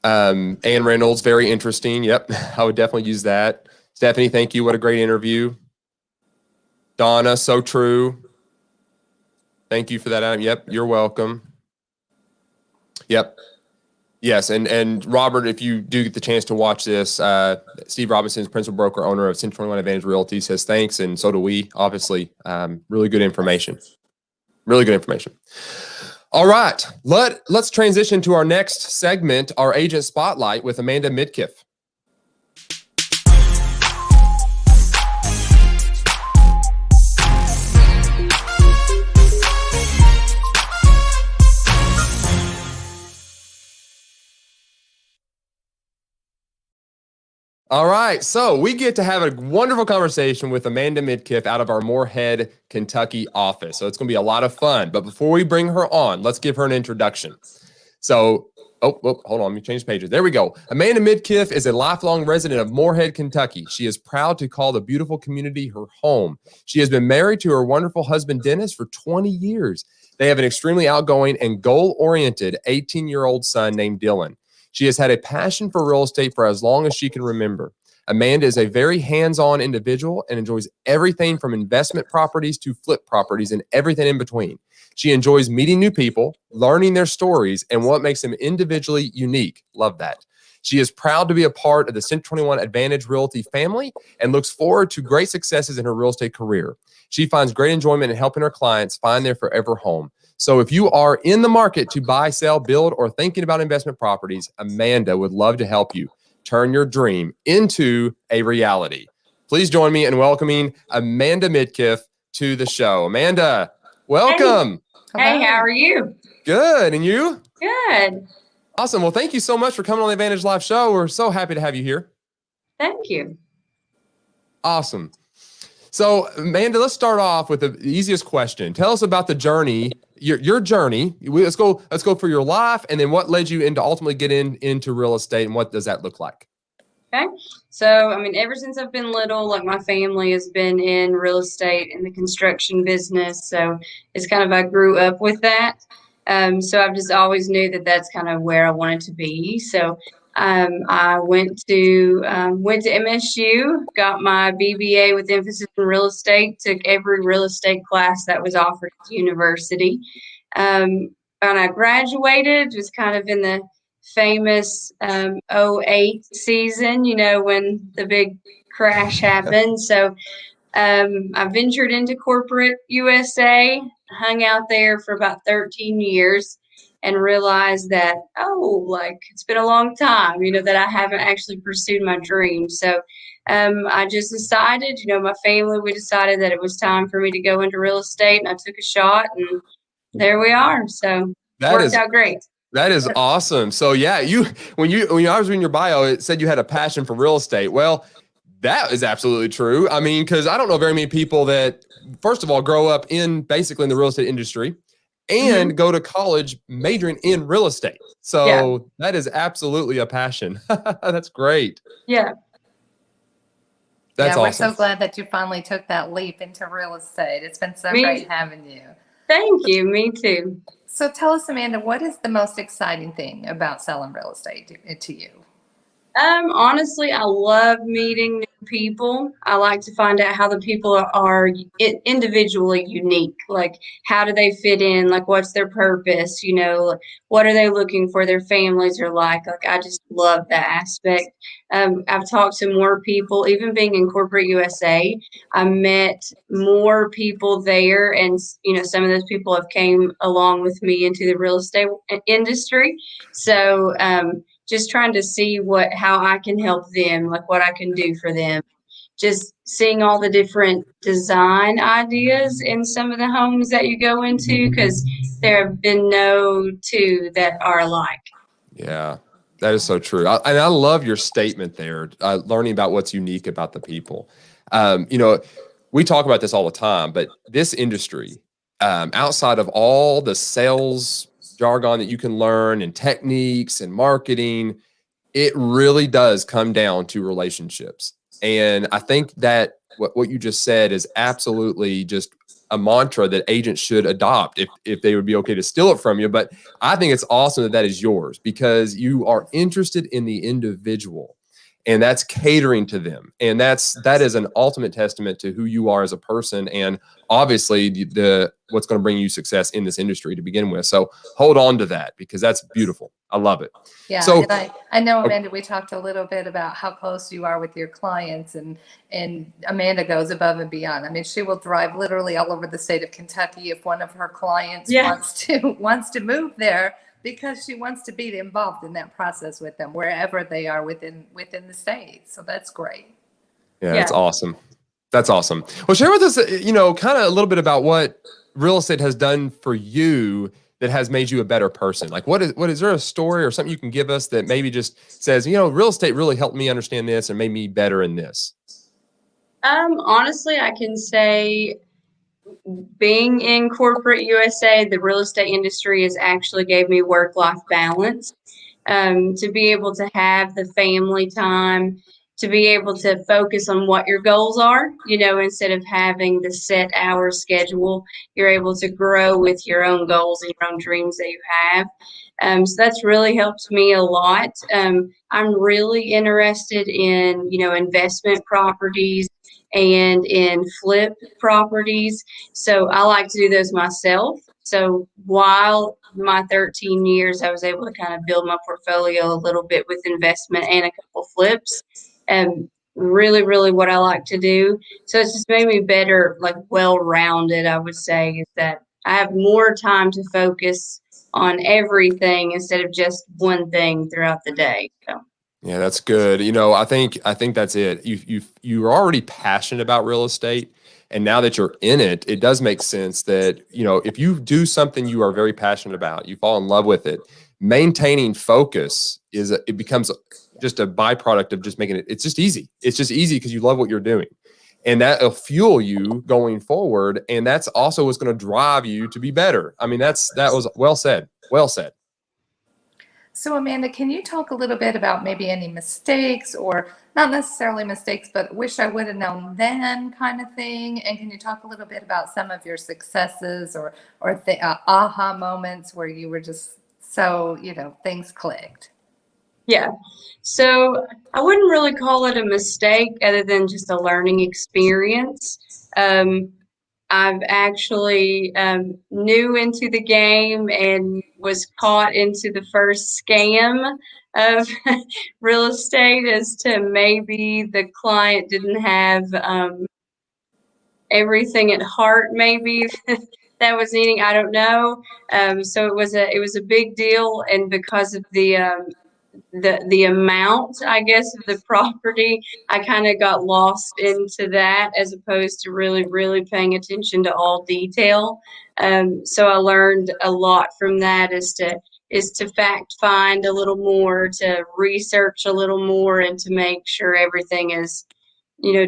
Ann Reynolds, very interesting. Yep, I would definitely use that. Stephanie, thank you. What a great interview. Donna, so true. Thank you for that, Adam. Yep, you're welcome. Yep. Yes, and Robert, if you do get the chance to watch this, Steve Robinson's principal broker, owner of Central 21 Advantage Realty, says thanks, and so do we, obviously. Really good information. Really good information. All right, let's transition to our next segment, our Agent Spotlight with Amanda Midkiff. All right, so we get to have a wonderful conversation with Amanda Midkiff out of our Morehead, Kentucky office. So it's going to be a lot of fun. But before we bring her on, let's give her an introduction. So hold on. Let me change pages. There we go. Amanda Midkiff is a lifelong resident of Morehead, Kentucky. She is proud to call the beautiful community her home. She has been married to her wonderful husband, Dennis, for 20 years. They have an extremely outgoing and goal-oriented 18-year-old son named Dylan. She has had a passion for real estate for as long as she can remember. Amanda is a very hands-on individual and enjoys everything from investment properties to flip properties and everything in between. She enjoys meeting new people, learning their stories, and what makes them individually unique. Love that. She is proud to be a part of the Cent 21 Advantage Realty family and looks forward to great successes in her real estate career. She finds great enjoyment in helping her clients find their forever home. So if you are in the market to buy, sell, build, or thinking about investment properties, Amanda would love to help you turn your dream into a reality. Please join me in welcoming Amanda Midkiff to the show. Amanda, welcome. Hey, how are you? Good. And you? Good. Awesome. Well, thank you so much for coming on the Advantage Live show. We're so happy to have you here. Thank you. Awesome. So, Amanda, let's start off with the easiest question. Tell us about the journey, your journey. Let's go for your life, and then what led you into ultimately getting into real estate, and what does that look like? Okay. So, I mean, ever since I've been little, like my family has been in real estate and the construction business. So it's kind of, I grew up with that. So I've just always knew that that's kind of where I wanted to be. So I went to MSU, got my BBA with emphasis in real estate, took every real estate class that was offered at the university. And I graduated, was kind of in the famous 08 season, you know, when the big crash happened. So I ventured into corporate USA, hung out there for about 13 years and realized that, like it's been a long time, you know, that I haven't actually pursued my dream. So I just decided, you know, my family, we decided that it was time for me to go into real estate, and I took a shot, and there we are. So it worked out great. That is awesome. So yeah, when I was reading your bio, it said you had a passion for real estate. Well, that is absolutely true. I mean, because I don't know very many people that, first of all, grow up basically in the real estate industry and go to college majoring in real estate. So that is absolutely a passion. That's great. Yeah. That's awesome. We're so glad that you finally took that leap into real estate. It's been so great having you. Thank you. Me too. So tell us, Amanda, what is the most exciting thing about selling real estate to you? Honestly, I love meeting new people. I like to find out how the people are individually unique. Like, how do they fit in? Like, what's their purpose? You know, what are they looking for? Their families are like, I just love that aspect. I've talked to more people, even being in corporate USA. I met more people there, and you know, some of those people have came along with me into the real estate industry. So, just trying to see how I can help them, like what I can do for them. Just seeing all the different design ideas in some of the homes that you go into, because there have been no two that are alike. Yeah, that is so true. And I love your statement there, learning about what's unique about the people. You know, we talk about this all the time, but this industry, outside of all the sales jargon that you can learn and techniques and marketing, it really does come down to relationships. And I think that what you just said is absolutely just a mantra that agents should adopt if they would be okay to steal it from you. But I think it's awesome that is yours, because you are interested in the individual, and that's catering to them. And that is an ultimate testament to who you are as a person, and obviously what's going to bring you success in this industry to begin with. So hold on to that, because that's beautiful. I love it. Yeah. So, and I know, Amanda, we talked a little bit about how close you are with your clients, and Amanda goes above and beyond. I mean, she will drive literally all over the state of Kentucky if one of her clients wants to move there, because she wants to be involved in that process with them wherever they are within the state. So that's great. Yeah, that's awesome. That's awesome. Well, share with us, you know, kind of a little bit about what real estate has done for you that has made you a better person. Like, what is there a story or something you can give us that maybe just says, you know, real estate really helped me understand this and made me better in this? Honestly, I can say, being in corporate USA, the real estate industry has actually gave me work-life balance. to be able to have the family time, to be able to focus on what your goals are, instead of having the set hour schedule, you're able to grow with your own goals and your own dreams that you have. So that's really helped me a lot. I'm really interested in, investment properties and in flip properties. So I like to do those myself. So while my 13 years, I was able to kind of build my portfolio a little bit with investment and a couple flips. And really, really what I like to do. So it's just made me better, like well-rounded, I would say, is that I have more time to focus on everything instead of just one thing throughout the day. So. Yeah, that's good. I think that's it. You're already passionate about real estate, and now that you're in it, it does make sense that, if you do something you are very passionate about, you fall in love with it, maintaining focus it becomes just a byproduct of just making it. It's just easy. It's just easy because you love what you're doing, and that'll fuel you going forward. And that's also what's going to drive you to be better. I mean, that was well said. Well said. So Amanda, can you talk a little bit about maybe any mistakes, or not necessarily mistakes, but wish I would have known then kind of thing? And can you talk a little bit about some of your successes or the aha moments where you were just so, things clicked? Yeah. So I wouldn't really call it a mistake other than just a learning experience. I've actually new into the game and was caught into the first scam of real estate as to maybe the client didn't have everything at heart, maybe that was needing, I don't know. So it was a big deal, and because of the amount, I guess, of the property, I kind of got lost into that as opposed to really, really paying attention to all detail. So I learned a lot from that is to fact find a little more, to research a little more, and to make sure everything is,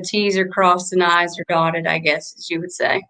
T's are crossed and I's are dotted, I guess, as you would say.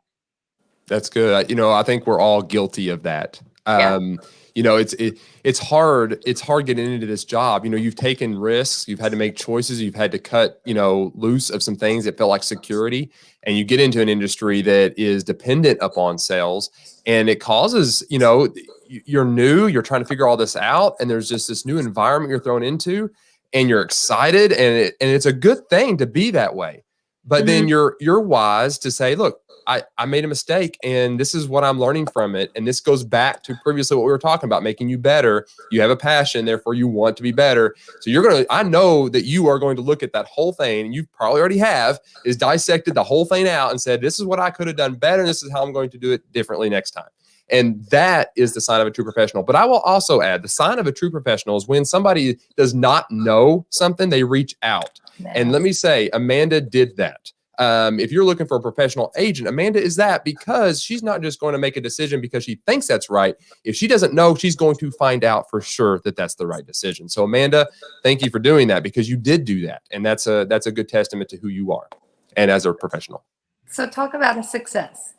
That's good. I think we're all guilty of that. Yeah. It's hard. It's hard getting into this job. You've taken risks. You've had to make choices. You've had to cut, loose of some things that felt like security. And you get into an industry that is dependent upon sales, and it causes, you're new. You're trying to figure all this out, and there's just this new environment you're thrown into, and you're excited, and it's a good thing to be that way. But then you're wise to say, look, I made a mistake, and this is what I'm learning from it. And this goes back to previously what we were talking about, making you better. You have a passion, therefore you want to be better. So I know that you are going to look at that whole thing, and you probably already have, is dissected the whole thing out and said, this is what I could have done better. And this is how I'm going to do it differently next time. And that is the sign of a true professional. But I will also add, the sign of a true professional is when somebody does not know something, they reach out. No. And let me say, Amanda did that. If you're looking for a professional agent, Amanda is that, because she's not just going to make a decision because she thinks that's right. If she doesn't know, she's going to find out for sure that that's the right decision. So Amanda, thank you for doing that, because you did do that. And that's a good testament to who you are and as a professional. So talk about a success.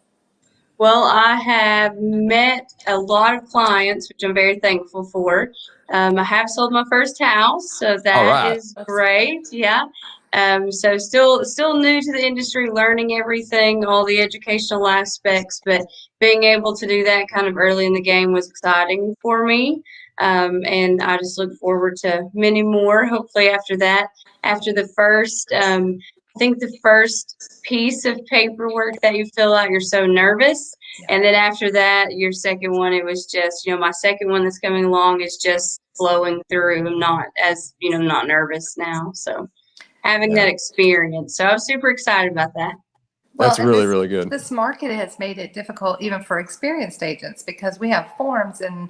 Well, I have met a lot of clients, which I'm very thankful for. I have sold my first house, so that is great. Yeah. So still new to the industry, learning everything, all the educational aspects, but being able to do that kind of early in the game was exciting for me. And I just look forward to many more, hopefully after that. After the first, I think the first piece of paperwork that you fill out, you're so nervous. Yeah. And then after that, your second one, it was just, my second one that's coming along is just flowing through. I'm not not nervous now. So having that experience. So I'm super excited about that. That's really, really good. This market has made it difficult even for experienced agents, because we have forms and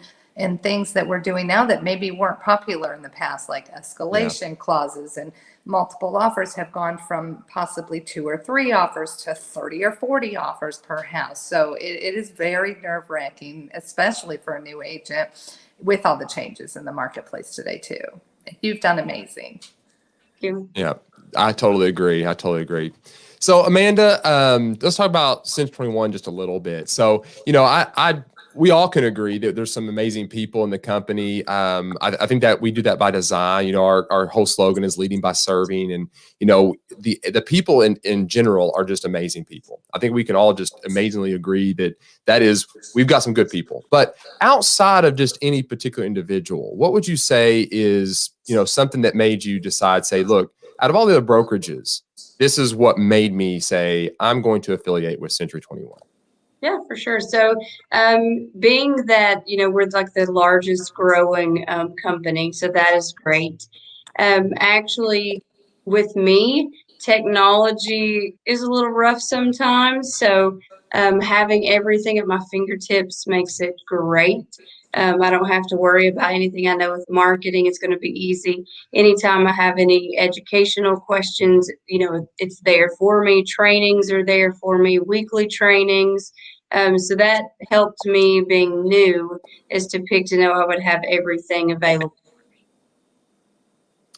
things that we're doing now that maybe weren't popular in the past, like escalation clauses, and multiple offers have gone from possibly 2 or 3 offers to 30 or 40 offers per house. So it is very nerve-wracking, especially for a new agent, with all the changes in the marketplace today too. You've done amazing. Yeah, I totally agree. So Amanda, let's talk about Cinch 21 just a little bit. So, we all can agree that there's some amazing people in the company. I think that we do that by design. You know, our whole slogan is leading by serving, and you know, the people in general are just amazing people. I think we can all just amazingly agree that is, we've got some good people. But outside of just any particular individual, what would you say is, you know, something that made you decide, say, look, out of all the other brokerages, this is what made me say, I'm going to affiliate with Century 21? Yeah, for sure. So, being that, you know, we're like the largest growing company, so that is great. Actually, with me, technology is a little rough sometimes. So, having everything at my fingertips makes it great. I don't have to worry about anything. I know with marketing, it's going to be easy. Anytime I have any educational questions, you know, it's there for me. Trainings are there for me, weekly trainings. So that helped me being new, is to pick to know I would have everything available.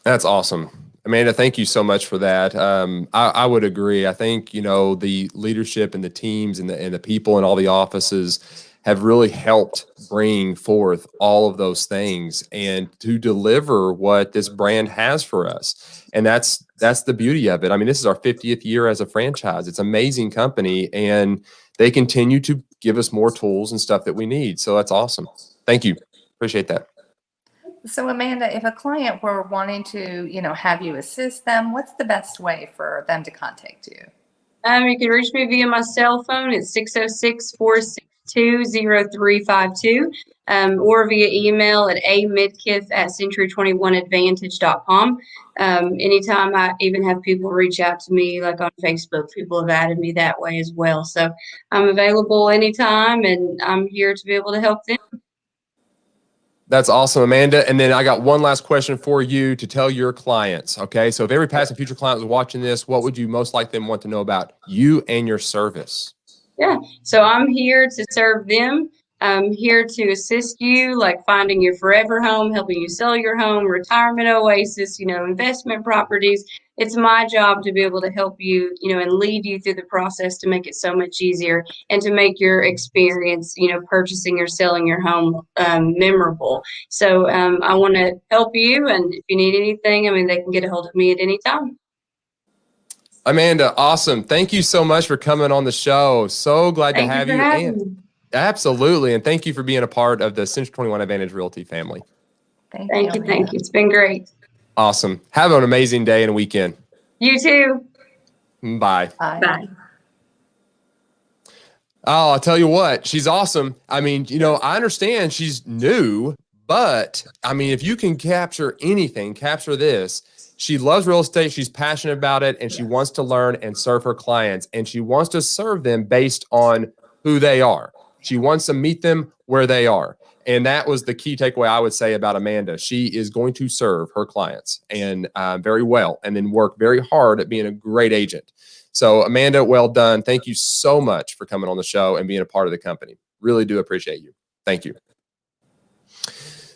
That's awesome. Amanda, thank you so much for that. I would agree. I think, you know, the leadership and the teams and the people in all the offices have really helped bring forth all of those things and to deliver what this brand has for us. And that's the beauty of it. I mean, this is our 50th year as a franchise. It's an amazing company, and they continue to give us more tools and stuff that we need. So that's awesome. Thank you. Appreciate that. So Amanda, if a client were wanting to, you know, have you assist them, what's the best way for them to contact you? You can reach me via my cell phone. It's 606-462-0352, or via email at amidkiff@century21advantage.com. Anytime, I even have people reach out to me, like on Facebook. People have added me that way as well. So I'm available anytime, and I'm here to be able to help them. That's awesome, Amanda. And then I got one last question for you to tell your clients. Okay. So if every past and future client was watching this, what would you most like them want to know about you and your service? Yeah. So I'm here to serve them. I'm here to assist you, like finding your forever home, helping you sell your home, retirement oasis, you know, investment properties. It's my job to be able to help you, you know, and lead you through the process to make it so much easier and to make your experience, you know, purchasing or selling your home memorable. So I want to help you. And if you need anything, I mean, they can get a hold of me at any time. Amanda, awesome. Thank you so much for coming on the show. So glad to have you. And absolutely. And thank you for being a part of the Century 21 Advantage Realty family. Thank you. Thank you. It's been great. Awesome. Have an amazing day and weekend. You too. Bye. Bye. Oh, I'll tell you what, she's awesome. I mean, you know, I understand she's new, but I mean, if you can capture anything, capture this. She loves real estate. She's passionate about it, and she wants to learn and serve her clients, and she wants to serve them based on who they are. She wants to meet them where they are. And that was the key takeaway I would say about Amanda. She is going to serve her clients and very well, and then work very hard at being a great agent. So Amanda, well done. Thank you so much for coming on the show and being a part of the company. Really do appreciate you. Thank you.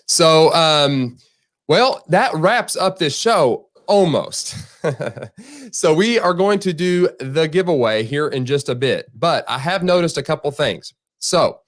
So, well, that wraps up this show. Almost. So we are going to do the giveaway here in just a bit, but I have noticed a couple things. So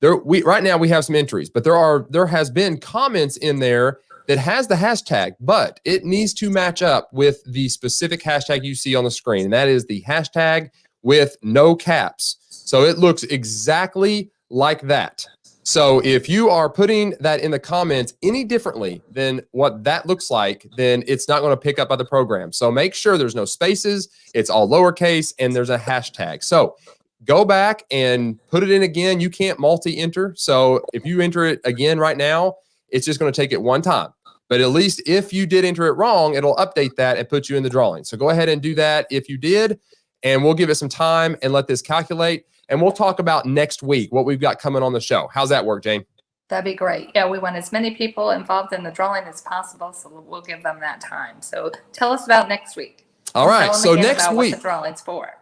right now we have some entries, but there has been comments in there that has the hashtag, but it needs to match up with the specific hashtag you see on the screen. And that is the hashtag with no caps. So it looks exactly like that. So if you are putting that in the comments any differently than what that looks like, then it's not going to pick up by the program. So make sure there's no spaces, it's all lowercase, and there's a hashtag. So go back and put it in again. You can't multi-enter. So if you enter it again right now, it's just going to take it one time. But at least if you did enter it wrong, it'll update that and put you in the drawing. So go ahead and do that if you did, and we'll give it some time and let this calculate. And we'll talk about next week, what we've got coming on the show. How's that work, Jane? That'd be great. Yeah, we want as many people involved in the drawing as possible, so we'll give them that time. So tell us about next week. All right, so next week. What the drawing's for.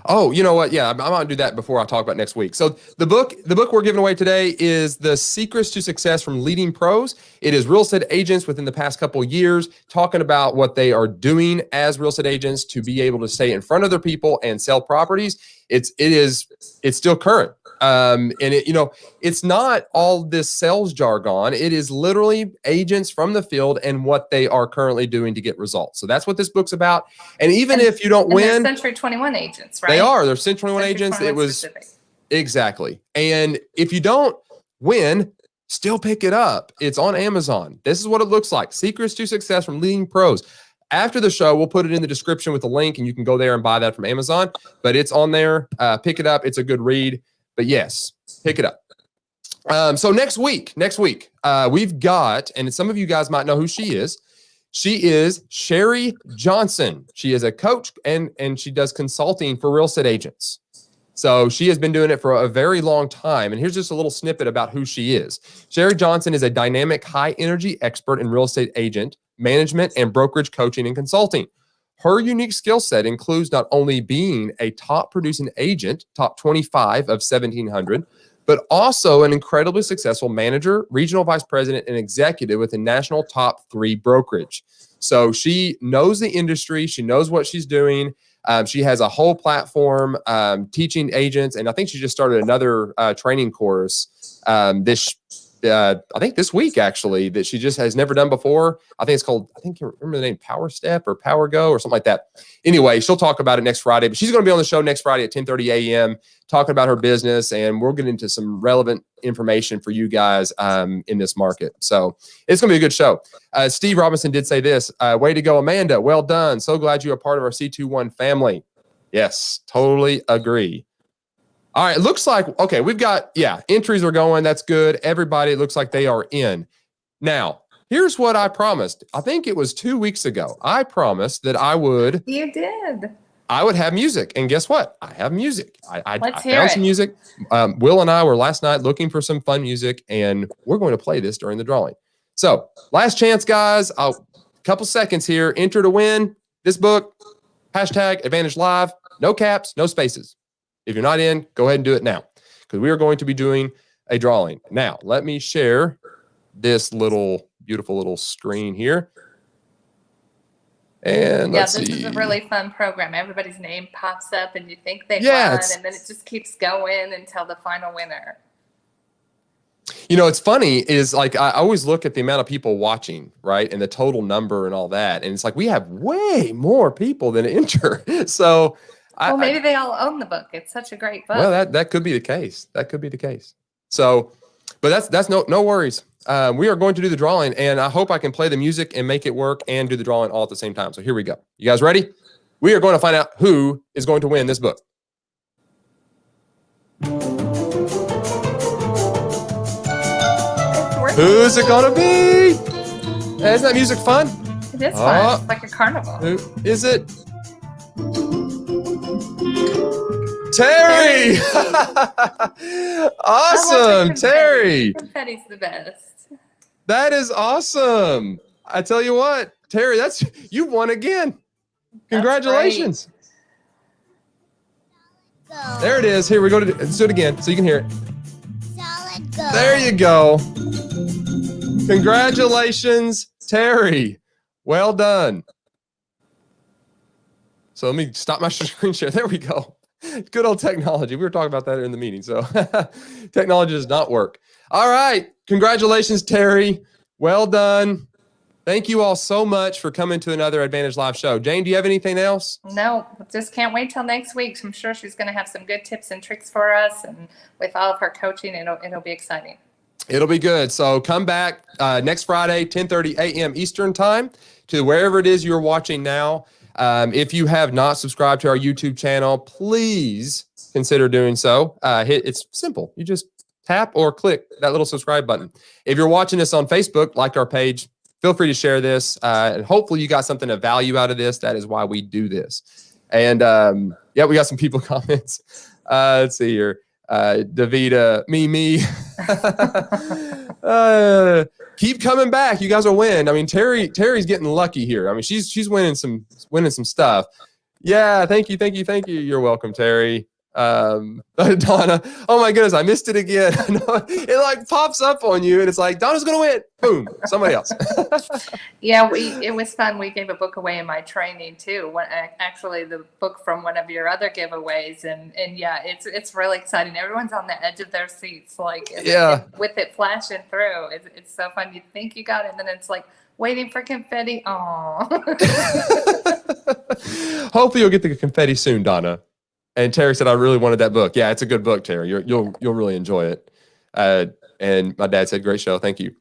Oh, you know what? Yeah, I'm going to do that before I talk about next week. So the book we're giving away today is The Secrets to Success from Leading Pros. It is real estate agents within the past couple of years talking about what they are doing as real estate agents to be able to stay in front of their people and sell properties. It's still current. And it's not all this sales jargon. It is literally agents from the field and what they are currently doing to get results. So that's what this book's about. And even if you don't win, Century 21 agents, right? they're Century 21 agents. It was specific. Exactly. And if you don't win, still pick it up. It's on Amazon. This is what it looks like. Secrets to Success from Leading Pros. After the show, we'll put it in the description with a link, and you can go there and buy that from Amazon. But it's on there. Pick it up. It's a good read. But yes, pick it up. So next week, we've got, and some of you guys might know who she is. She is Sherry Johnson. She is a coach, and she does consulting for real estate agents. So she has been doing it for a very long time. And here's just a little snippet about who she is. Sherry Johnson is a dynamic, high-energy expert in real estate agent management and brokerage coaching and consulting. Her unique skill set includes not only being a top producing agent, top 25 of 1,700, but also an incredibly successful manager, regional vice president, and executive with a national top 3 brokerage. So she knows the industry. She knows what she's doing. She has a whole platform teaching agents, and I think she just started another training course I think this week, actually, that she just has never done before. I think it's called, I think you remember the name, Power Step or Power Go or something like that. Anyway, she'll talk about it next Friday, but she's going to be on the show next Friday at 10:30 a.m. talking about her business, and we'll get into some relevant information for you guys in this market. So it's going to be a good show. Steve Robinson did say this, way to go, Amanda. Well done. So glad you are part of our C21 family. Yes, totally agree. All right, it looks like, okay, we've got, entries are going. That's good. Everybody, it looks like they are in. Now, here's what I promised. I think it was 2 weeks ago. I promised that I would. You did. I would have music. And guess what? I have music. I Let's hear found it. some music. Will and I were last night looking for some fun music, and we're going to play this during the drawing. So, last chance, guys. Couple seconds here. Enter to win this book. #Advantage Live. No caps, no spaces. If you're not in, go ahead and do it now, because we are going to be doing a drawing. Now, let me share this beautiful little screen here. And let's see. This is a really fun program. Everybody's name pops up and you think they won, and then it just keeps going until the final winner. It's funny is like, I always look at the amount of people watching, right? And the total number and all that. And it's like, we have way more people than enter. So maybe they all own the book. It's such a great book. Well, that could be the case. That could be the case. So, but that's no worries. We are going to do the drawing, and I hope I can play the music and make it work and do the drawing all at the same time. So here we go. You guys ready? We are going to find out who is going to win this book. Who's it going to be? Isn't that music fun? It is fun. It's like a carnival. Who is it? Terry! Awesome, Terry. Confetti's the best. That is awesome. I tell you what, Terry, you won again. Congratulations. There it is. Here we go. Let's do it again so you can hear it. Solid gold. There you go. Congratulations, Terry. Well done. So let me stop my screen share. There we go. Good old technology. We were talking about that in the meeting. So technology does not work. All right. Congratulations, Terry. Well done. Thank you all so much for coming to another Advantage Live show. Jane, do you have anything else? No, just can't wait till next week. I'm sure she's going to have some good tips and tricks for us. And with all of her coaching, it'll be exciting. It'll be good. So come back next Friday, 10:30 a.m. Eastern time, to wherever it is you're watching now. If you have not subscribed to our YouTube channel, please consider doing so. It's simple. You just tap or click that little subscribe button. If you're watching this on Facebook, like our page, feel free to share this. And hopefully you got something of value out of this. That is why we do this. And we got some people comments. Let's see here. Davida, me. Keep coming back. You guys will win. I mean, Terry's getting lucky here. I mean, she's winning some stuff. Yeah, thank you. You're welcome, Terry. Donna, oh my goodness, I missed it again. It like pops up on you and it's like, Donna's going to win. Boom, somebody else. Yeah, it was fun. We gave a book away in my training too. Actually, the book from one of your other giveaways, and yeah, it's really exciting. Everyone's on the edge of their seats, like with it flashing through. It's so fun. You think you got it, and then it's like waiting for confetti. Oh. Hopefully, you'll get the confetti soon, Donna. And Terry said, I really wanted that book. Yeah, it's a good book, Terry. You'll really enjoy it. And my dad said, great show. Thank you.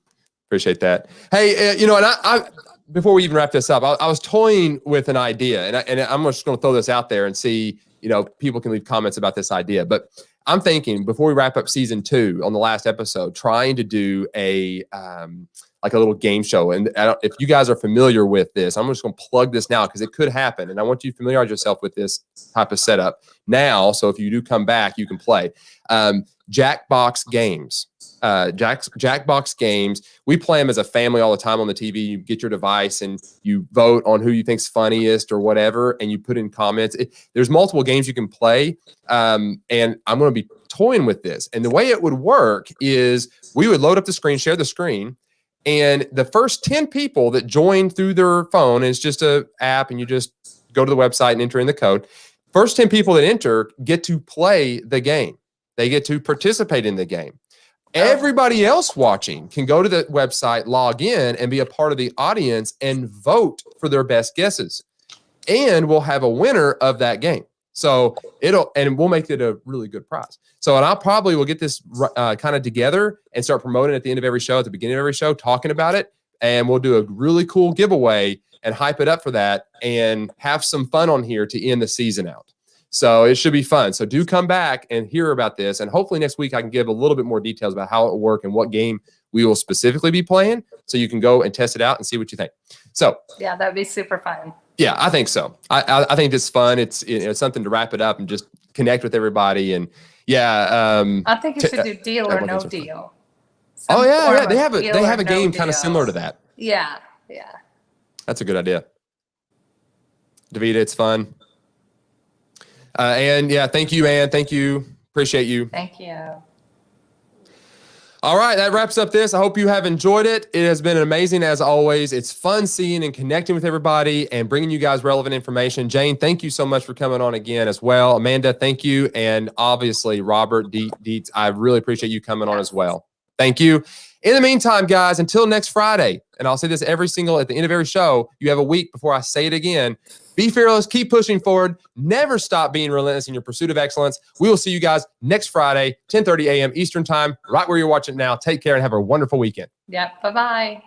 Appreciate that. Hey, and I before we even wrap this up, I was toying with an idea, and I'm just going to throw this out there and see, people can leave comments about this idea. But I'm thinking before we wrap up season 2 on the last episode, trying to do a little game show. And if you guys are familiar with this, I'm just going to plug this now because it could happen. And I want you to familiarize yourself with this type of setup now. So if you do come back, you can play Jackbox games. Jackbox games. We play them as a family all the time on the TV. You get your device and you vote on who you think's funniest or whatever, and you put in comments. There's multiple games you can play. And I'm going to be toying with this. And the way it would work is we would load up the screen, share the screen. And the first 10 people that join through their phone, and it's just an app, and you just go to the website and enter in the code. First 10 people that enter get to play the game. They get to participate in the game. Everybody else watching can go to the website, log in, and be a part of the audience and vote for their best guesses. And we'll have a winner of that game. So we'll make it a really good prize. So, and I'll probably will get this kind of together and start promoting at the end of every show, at the beginning of every show, talking about it. And we'll do a really cool giveaway and hype it up for that and have some fun on here to end the season out. So it should be fun. So do come back and hear about this. And hopefully next week I can give a little bit more details about how it will work and what game we will specifically be playing. So you can go and test it out and see what you think. So yeah, that'd be super fun. Yeah, I think so. I think it's fun. It's something to wrap it up and just connect with everybody. And yeah, I think you should do deal or no deal. Oh yeah. They have a game kind of similar to that. Yeah. That's a good idea. Davida, it's fun. And yeah, thank you, Ann. Thank you. Appreciate you. Thank you. All right, that wraps up this. I hope you have enjoyed it. It has been amazing as always. It's fun seeing and connecting with everybody and bringing you guys relevant information. Jane, thank you so much for coming on again as well. Amanda, thank you. And obviously, Robert Dietz, I really appreciate you coming on as well. Thank you. In the meantime, guys, until next Friday, and I'll say this at the end of every show, you have a week before I say it again. Be fearless, keep pushing forward, never stop being relentless in your pursuit of excellence. We will see you guys next Friday, 10:30 a.m. Eastern time, right where you're watching now. Take care and have a wonderful weekend. Yeah, bye-bye.